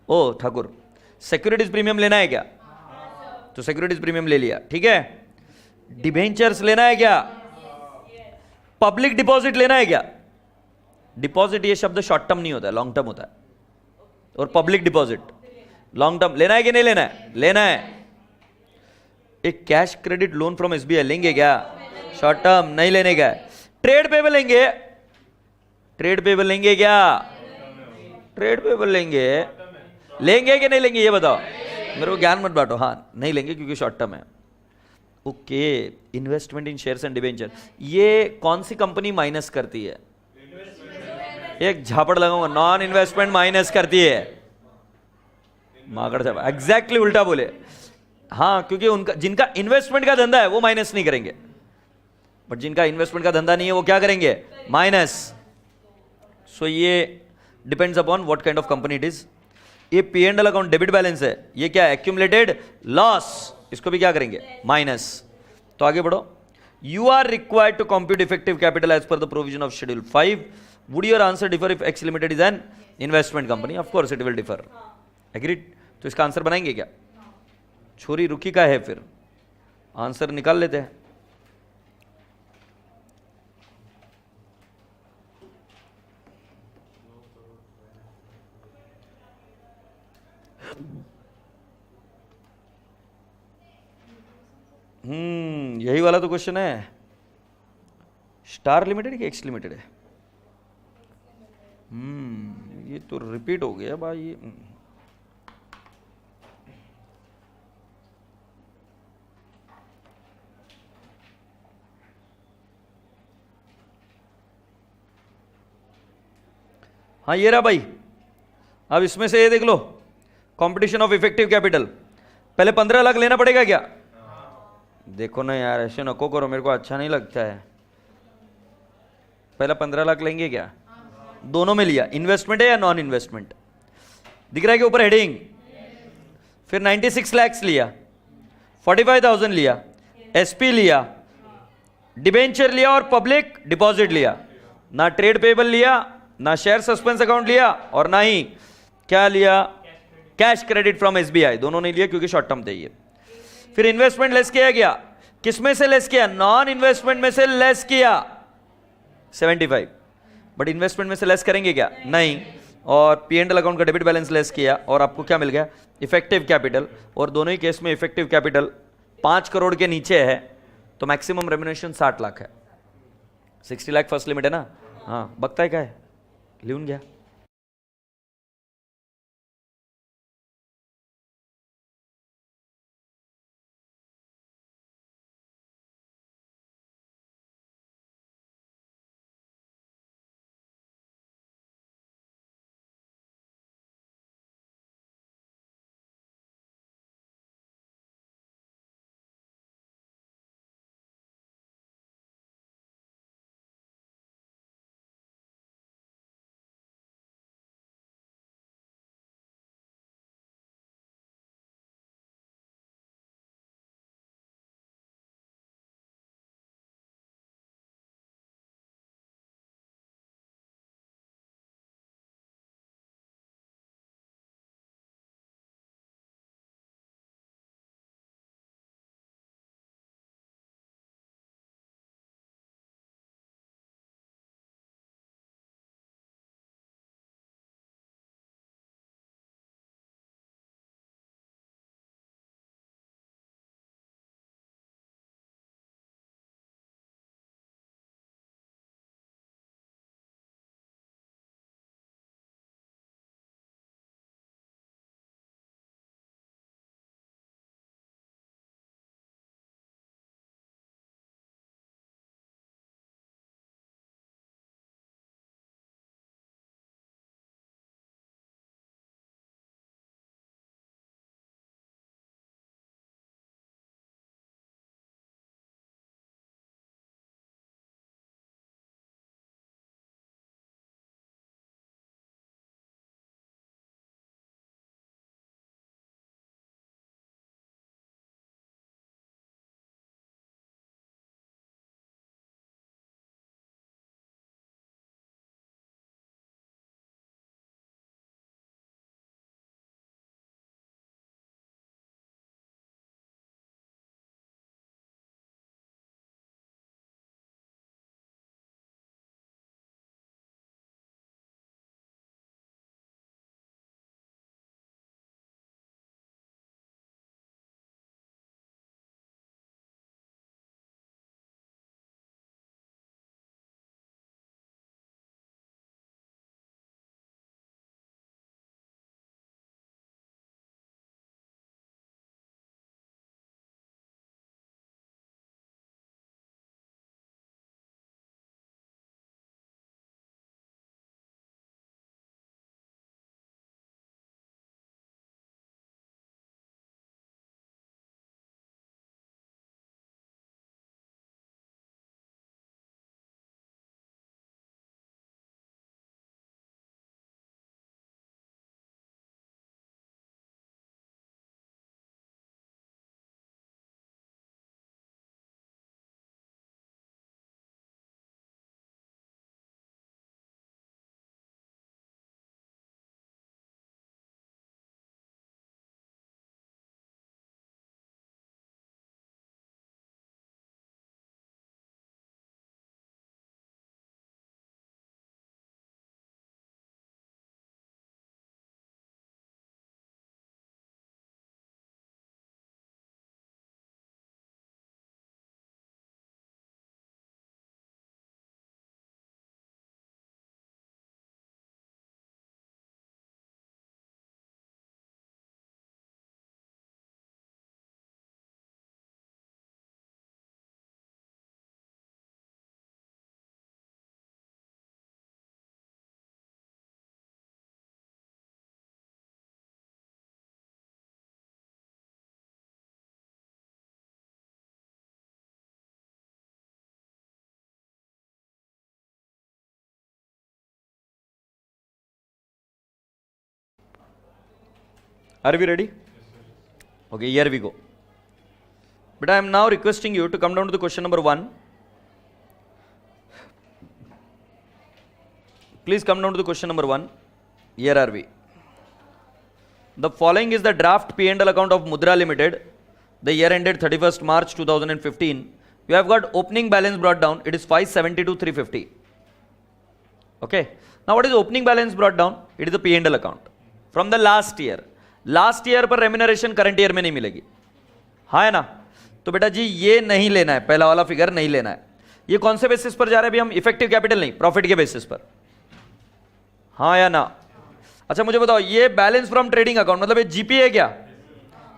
ओ ठाकुर, सिक्योरिटीज प्रीमियम लेना है क्या? तो सिक्योरिटीज प्रीमियम ले लिया, ठीक है। डिबेंचर्स लेना है क्या? पब्लिक डिपॉजिट लेना है क्या? डिपॉजिट ये शब्द शॉर्ट टर्म नहीं होता है, लॉन्ग टर्म होता है। और पब्लिक डिपॉजिट लॉन्ग टर्म लेना है कि नहीं लेना है? लेना है। एक cash credit loan from SBI लेंगे क्या? शॉर्ट टर्म नहीं लेने का। ट्रेड पेबल लेंगे, ट्रेड पेबल लेंगे क्या? ट्रेड पेबल लेंगे, लेंगे कि नहीं लेंगे ये बताओ, मेरे को ज्ञान मत बांटो। हाँ नहीं लेंगे क्योंकि शॉर्ट टर्म है। Okay, investment in shares and debenture, ये कौन सी कंपनी माइनस करती है? एक झापड़ लगाऊंगा, नॉन इन्वेस्टमेंट माइनस करती है। माकड़ साहब एग्जैक्टली उल्टा बोले। हाँ, क्योंकि उनका जिनका इन्वेस्टमेंट का धंधा है वो माइनस नहीं करेंगे, बट जिनका इन्वेस्टमेंट का धंधा नहीं है वो क्या करेंगे? माइनस। सो ये depends upon what kind of company it is. ये P&L अकाउंट डेबिट बैलेंस है, ये क्या? एक्यूमुलेटेड लॉस, इसको भी क्या करेंगे? माइनस। तो आगे बढ़ो। You are required to compute effective capital as per the provision of schedule 5। Would your answer differ if X limited is an investment company? Of course it will differ. Agreed? तो इसका answer बनाएंगे क्या? छोरी रुकी का है, फिर answer निकाल लेते हैं। यही वाला तो क्वेश्चन है। स्टार लिमिटेड कि एक्स लिमिटेड है? ये तो रिपीट हो गया भाई। हाँ ये रहा भाई। अब इसमें से ये देख लो, कंपटीशन ऑफ इफेक्टिव कैपिटल। पहले 15 लाख लेना पड़ेगा क्या? देखो ना यार, ऐसे नको करो, मेरे को अच्छा नहीं लगता है। पहला 15 लाख लेंगे क्या? दोनों में लिया, इन्वेस्टमेंट है या नॉन इन्वेस्टमेंट? दिख रहा है कि ऊपर हेडिंग। फिर 96 लाख लिया, 45,000 लिया, एसपी लिया, डिबेंचर लिया और पब्लिक डिपॉजिट लिया। ना ट्रेड पेबल लिया, ना शेयर सस्पेंस अकाउंट लिया, और ना ही क्या लिया? Cash credit from SBI. दोनों नहीं लिया क्योंकि शॉर्ट टर्म थे ये। फिर इन्वेस्टमेंट लेस किया गया, किस में से लेस किया? नॉन इन्वेस्टमेंट में से लेस किया 75, बट इन्वेस्टमेंट में से लेस करेंगे क्या? नहीं। और P&L अकाउंट का डेबिट बैलेंस लेस किया, और आपको क्या मिल गया? Effective capital. और दोनों ही केस में इफेक्टिव कैपिटल 5 करोड़ के नीचे है, तो मैक्सिमम रेम्युनरेशन 60 लाख है। 60 लाख फर्स्ट लिमिट है ना? हाँ, बगता है क्या है? लिहून घ्या। Are we ready? Okay, here we go. But I am now requesting you to come down to the question number 1. Please come down to the question number 1. Here are we. The following is the draft P&L account of Mudra Limited. The year ended 31st March 2015. You have got opening balance brought down. It is 572,350. Okay. Now what is opening balance brought down? It is the P&L account from the last year. Last year पर remuneration current year में नहीं मिलेगी, हाँ है ना? तो बेटा जी ये नहीं लेना है, पहला वाला फिगर नहीं लेना है। ये कौन से बेसिस पर जा रहे हैं अभी हम? इफेक्टिव कैपिटल नहीं, प्रॉफिट के बेसिस पर, हाँ या ना? अच्छा मुझे बताओ, ये बैलेंस फ्रॉम ट्रेडिंग अकाउंट मतलब ये जीपी है क्या?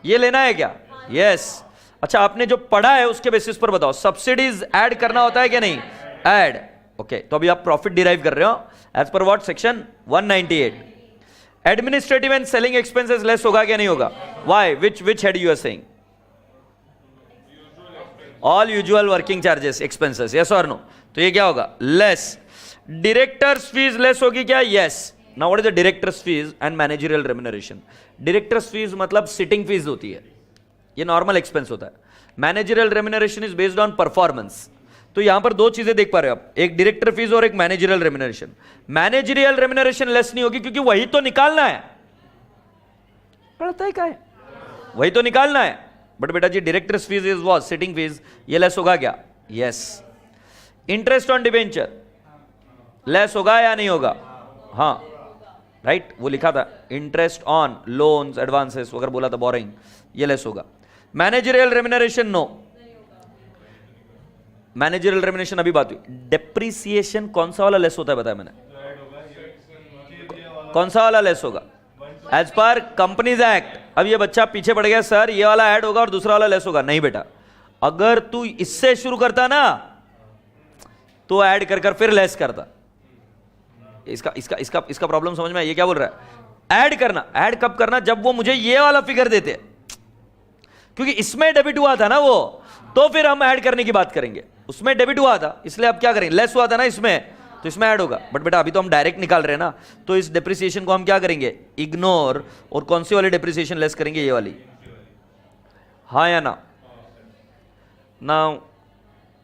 ये लेना है क्या? यस। अच्छा आपने जो पढ़ा है उसके बेसिस पर बताओ, सब्सिडीज ऐड करना होता है क्या नहीं? ऐड। ओके, तो अभी आप प्रॉफिट डिराइव कर रहे हो as per what? Section 198। Administrative and selling expenses less होगा क्या नहीं होगा? Why? Which head you are saying? All usual working charges expenses, yes और नो? तो ये क्या होगा? लेस। डायरेक्टर्स फीस लेस होगी क्या? Yes. Now what is the directors fees and managerial remuneration? Directors fees मतलब सिटिंग फीस होती है, ये नॉर्मल एक्सपेंस होता है। Managerial remuneration is based on performance. तो यहां पर दो चीजें देख पा रहे हो आप, एक डायरेक्टर फीस और एक managerial remuneration. Managerial remuneration less नहीं होगी क्योंकि वही तो निकालना है, पढ़ता है क्या है? वही तो निकालना है। बट बेटा जी directors fees is what? Sitting fees, ये लेस होगा क्या? Yes. Interest on debenture less होगा या नहीं होगा? हाँ राइट, वो लिखा था इंटरेस्ट ऑन लोन्स एडवांसेस अगर बोला था बोरिंग, ये लेस होगा। Managerial remuneration no, managerial remuneration अभी बात हुई। डेप्रिसिएशन कौन सा वाला लेस होता है बताया मैंने? कौन सा वाला लेस होगा? As per companies act. अब ये बच्चा पीछे पड़ गया, सर ये वाला ऐड होगा और दूसरा वाला लेस होगा। नहीं बेटा, अगर तू इससे शुरू करता ना तो ऐड कर कर फिर लेस करता। इसका इसका इसका इसका प्रॉब्लम समझ में? ये क्या बोल रहा है? ऐड करना। ऐड कब करना? जब वो मुझे ये वाला फिगर देते, क्योंकि इसमें डेबिट हुआ था ना वो, तो फिर हम ऐड करने की बात करेंगे। उसमें डेबिट हुआ था इसलिए अब क्या करेंगे? लेस हुआ था ना इसमें, तो इसमें ऐड होगा। बट बेटा अभी तो हम डायरेक्ट निकाल रहे हैं ना, तो इस डेप्रिसिएशन को हम क्या करेंगे? इग्नोर। और कौन सी वाली डेप्रिसिएशन लेस करेंगे? ये वाली, हाँ या ना? Now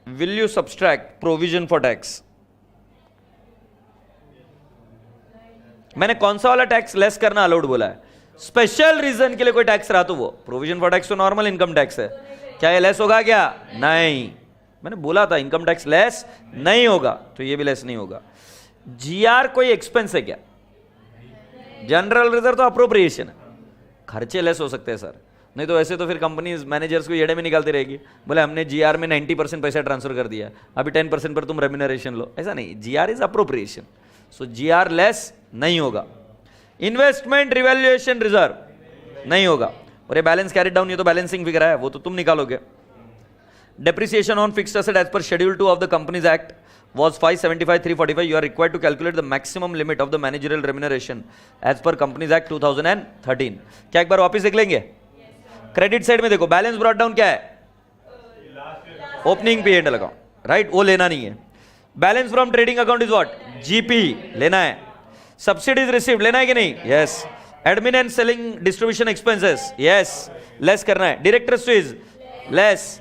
will you subtract provision for tax? मैंने कौन सा वाला टैक्स लेस करना अलाउड बोला है? स्पेशल रीजन के लिए कोई टैक्स रहा तो वो। प्रोविजन फॉर टैक्स तो नॉर्मल इनकम टैक्स है, क्या ये लेस होगा क्या? नहीं, मैंने बोला था इनकम टैक्स लेस नहीं होगा, तो ये भी लेस नहीं होगा। जीआर कोई एक्सपेंस है क्या? जनरल रिजर्व तो अप्रोप्रिएशन है, खर्चे लेस हो सकते हैं सर, नहीं तो ऐसे तो फिर कंपनीज मैनेजर्स को येड़े में निकालती रहेगी, बोले हमने जीआर में 90% पैसा ट्रांसफर कर दिया, अभी 10% पर तुम रेम्यूनरेशन लो। ऐसा नहीं, GR is appropriation, so GR less नहीं होगा। इन्वेस्टमेंट रिवैल्यूएशन रिजर्व नहीं होगा। और ये बैलेंस कैरी डाउन, ये तो बैलेंसिंग फिगर है, वो तो तुम निकालोगे। Depreciation on fixed asset as per schedule 2 of the companies act was 575,345. You are required to calculate the maximum limit of the managerial remuneration as per Companies Act 2013. क्या एक बार वापस देख लेंगे? क्रेडिट साइड में देखो, बैलेंस ब्रॉट डाउन क्या है? Opening P&L account, right? वो लेना नहीं है। Balance from trading account is what? GP लेना है। सब्सिडीज रिसीव्ड लेना है कि नहीं? Yes. Admin and selling distribution expenses, yes, less करना है। Directors fees less.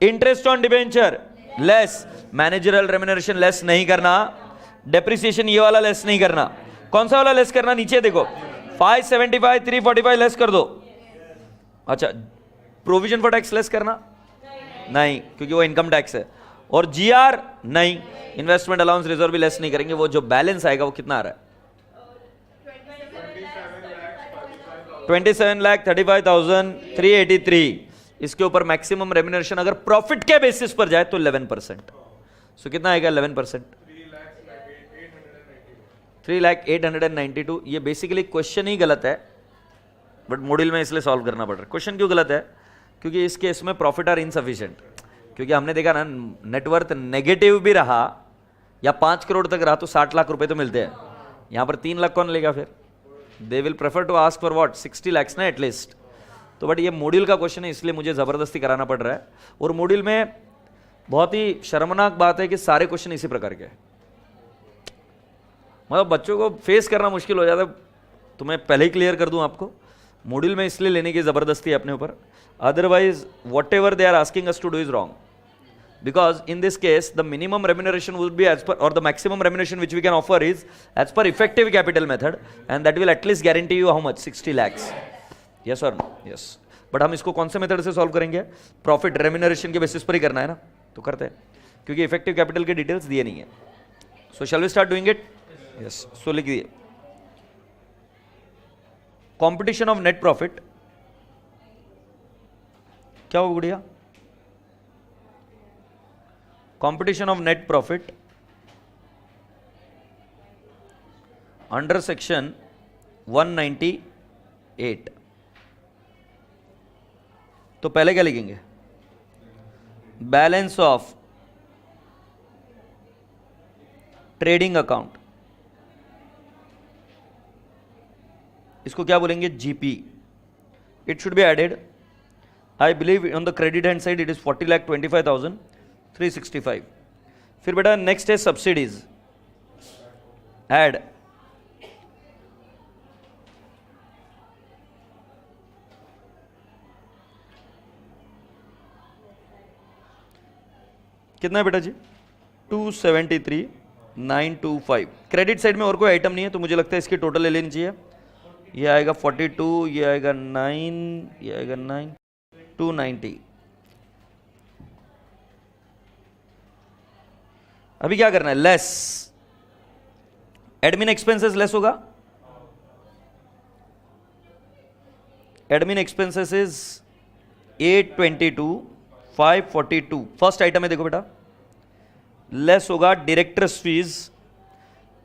Interest on debenture less. Managerial remuneration less नहीं करना। डेप्रिसिएशन ये वाला लेस नहीं करना। कौन सा वाला लेस करना? नीचे देखो, 575,345 लेस कर दो। अच्छा, प्रोविजन फॉर टैक्स लेस करना नहीं, क्योंकि वो इनकम टैक्स है। और जीआर नहीं। इन्वेस्टमेंट अलाउंस रिजर्व भी लेस नहीं करेंगे। वो जो बैलेंस आएगा वो कितना आ रहा है? 27,35,383। इसके ऊपर मैक्सिमम रेम्यूनरेशन अगर प्रॉफिट के बेसिस पर जाए तो 11%। सो कितना आएगा? 11%। 3,08,92। ये बेसिकली क्वेश्चन ही गलत है, बट मॉड्यूल में इसलिए सॉल्व करना पड़ रहा है। क्वेश्चन क्यों गलत है? क्योंकि इस केस में प्रॉफिट आर इनसफिशिएंट। क्योंकि हमने देखा ना, नेटवर्थ नेगेटिव भी रहा या 5 करोड़ तक रहा तो 60 लाख रुपए तो मिलते हैं। यहां पर 3 लाख कौन लेगा फिर? They will prefer to ask for what? 60 lakhs ना एटलीस्ट। तो बट ये मॉड्यूल का क्वेश्चन है, इसलिए मुझे ज़बरदस्ती कराना पड़ रहा है। और मॉड्यूल में बहुत ही शर्मनाक बात है कि सारे क्वेश्चन इसी प्रकार के हैं। मतलब बच्चों को फेस करना मुश्किल हो जाता है। तो मैं पहले ही क्लियर कर दूं आपको, मॉड्यूल में इसलिए लेने की ज़बरदस्ती है अपने ऊपर, otherwise whatever they are asking us to do is wrong, because in this case the minimum remuneration would be as per, or the maximum remuneration which we can offer is as per effective capital method, and that will at least guarantee you how much, 60 lakhs. Yes or no? Yes. But हम इसको कौन से method से solve करेंगे? Profit remuneration के basis पर ही करना है ना, तो करते हैं, क्योंकि इफेक्टिव कैपिटल के डिटेल्स दिए नहीं है. So shall we start doing it? Yes. So लिख दिए, कॉम्पिटिशन ऑफ नेट प्रॉफिट. क्या हो गुड़िया? Competition of net profit under section 198. तो पहले क्या लिखेंगे? Balance of trading account. इसको क्या बोलेंगे? GP. It should be added, I believe on the credit hand side it is 40,25,365. फिर बेटा नेक्स्ट है सब्सिडीज. ऐड कितना है बेटा जी? 273,925. क्रेडिट साइड में और कोई आइटम नहीं है, तो मुझे लगता है इसकी टोटल ले लेनी चाहिए. ये आएगा 42, ये आएगा 9, ये आएगा 9, 290. अभी क्या करना है? Less admin expenses. लेस होगा admin expenses is 822,542. First item है, देखो बेटा, लेस होगा directors fees.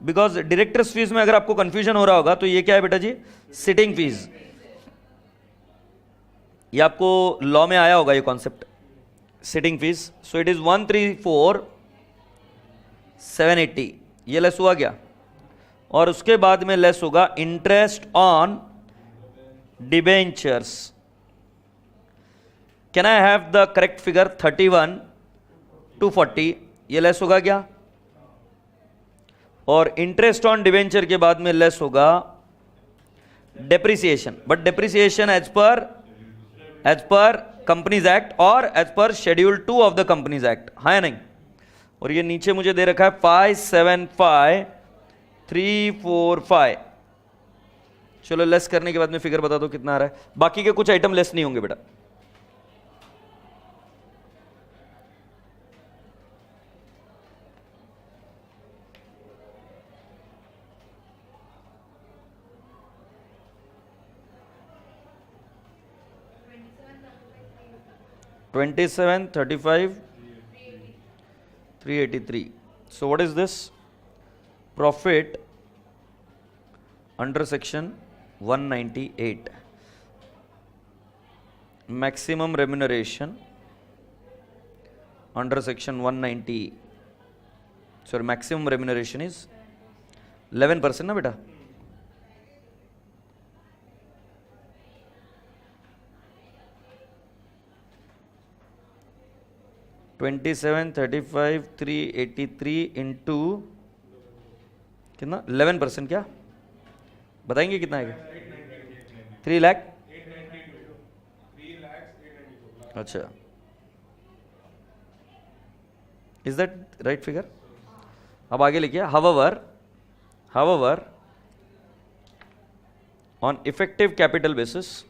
Because directors fees में अगर आपको कंफ्यूजन हो रहा होगा तो ये क्या है बेटा जी? Sitting fees. ये आपको लॉ में आया होगा ये concept, sitting fees. So it is 134,780. ये लेस हुआ क्या? और उसके बाद में लेस होगा interest on debentures. Can I have the correct figure? 31,240. ये लेस होगा क्या? और इंटरेस्ट ऑन डिबेंचर के बाद में लेस होगा depreciation. But depreciation as per companies act और as per schedule 2 of the companies act. हाँ या नहीं? और ये नीचे मुझे दे रखा है 575,345. चलो लेस करने के बाद में फिगर बता दो कितना आ रहा है. बाकी के कुछ आइटम लेस नहीं होंगे बेटा. $27, $35, $383. So what is this? Profit under section 198. Maximum remuneration under section 190. Sorry, maximum remuneration is 11% ना बेटा. $27,35,383 इंटू कितना? 11%. क्या बताएंगे कितना आएगा? 3 लाख. अच्छा, इज दैट राइट फिगर? अब आगे लिखिए. However on effective capital basis,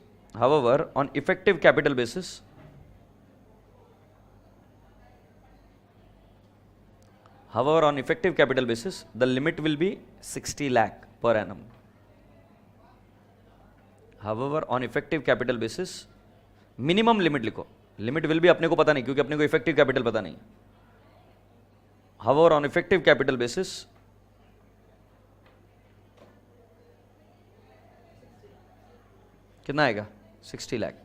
However, on effective capital basis, the limit will be 60 lakh per annum. However, on effective capital basis, minimum limit लिखो. Limit will be अपने को पता नहीं, क्योंकि अपने को effective capital पता नहीं. However, on effective capital basis, कितना आएगा? 60 lakh.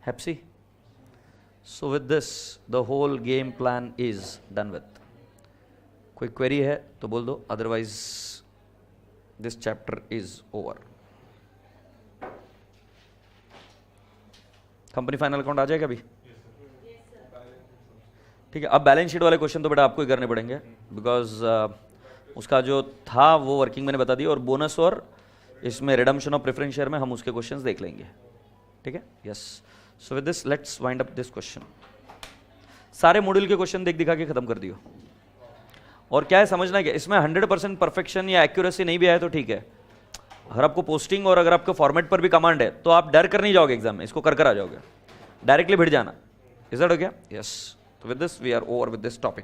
Happy? So with this, the whole game plan is done with. कोई query है तो बोल दो, otherwise this chapter is over. Company final account आ जाएगा अभी? ठीक है. अब बैलेंस शीट वाले क्वेश्चन तो बेटा आपको ही करने पड़ेंगे, बिकॉज उसका जो था वो वर्किंग मैंने बता दिया, और बोनस और इसमें रिडम्पशन ऑफ प्रेफरेंस शेयर में हम उसके क्वेश्चंस देख लेंगे, ठीक है। Yes, so with this let's wind up this question. सारे मॉड्यूल के क्वेश्चन देख दिखा के खत्म कर दियो। और क्या है समझना है कि इसमें 100% परफेक्शन या एक्यूरेसी नहीं भी आए तो ठीक है, अगर आपको पोस्टिंग और अगर आपके फॉर्मेट पर भी कमांड है तो आप डर कर नहीं जाओगे एग्जाम में, इसको कर आ जाओगे, डायरेक्टली भिड़ जाना। Is that okay? Yes, with this we are over with this topic.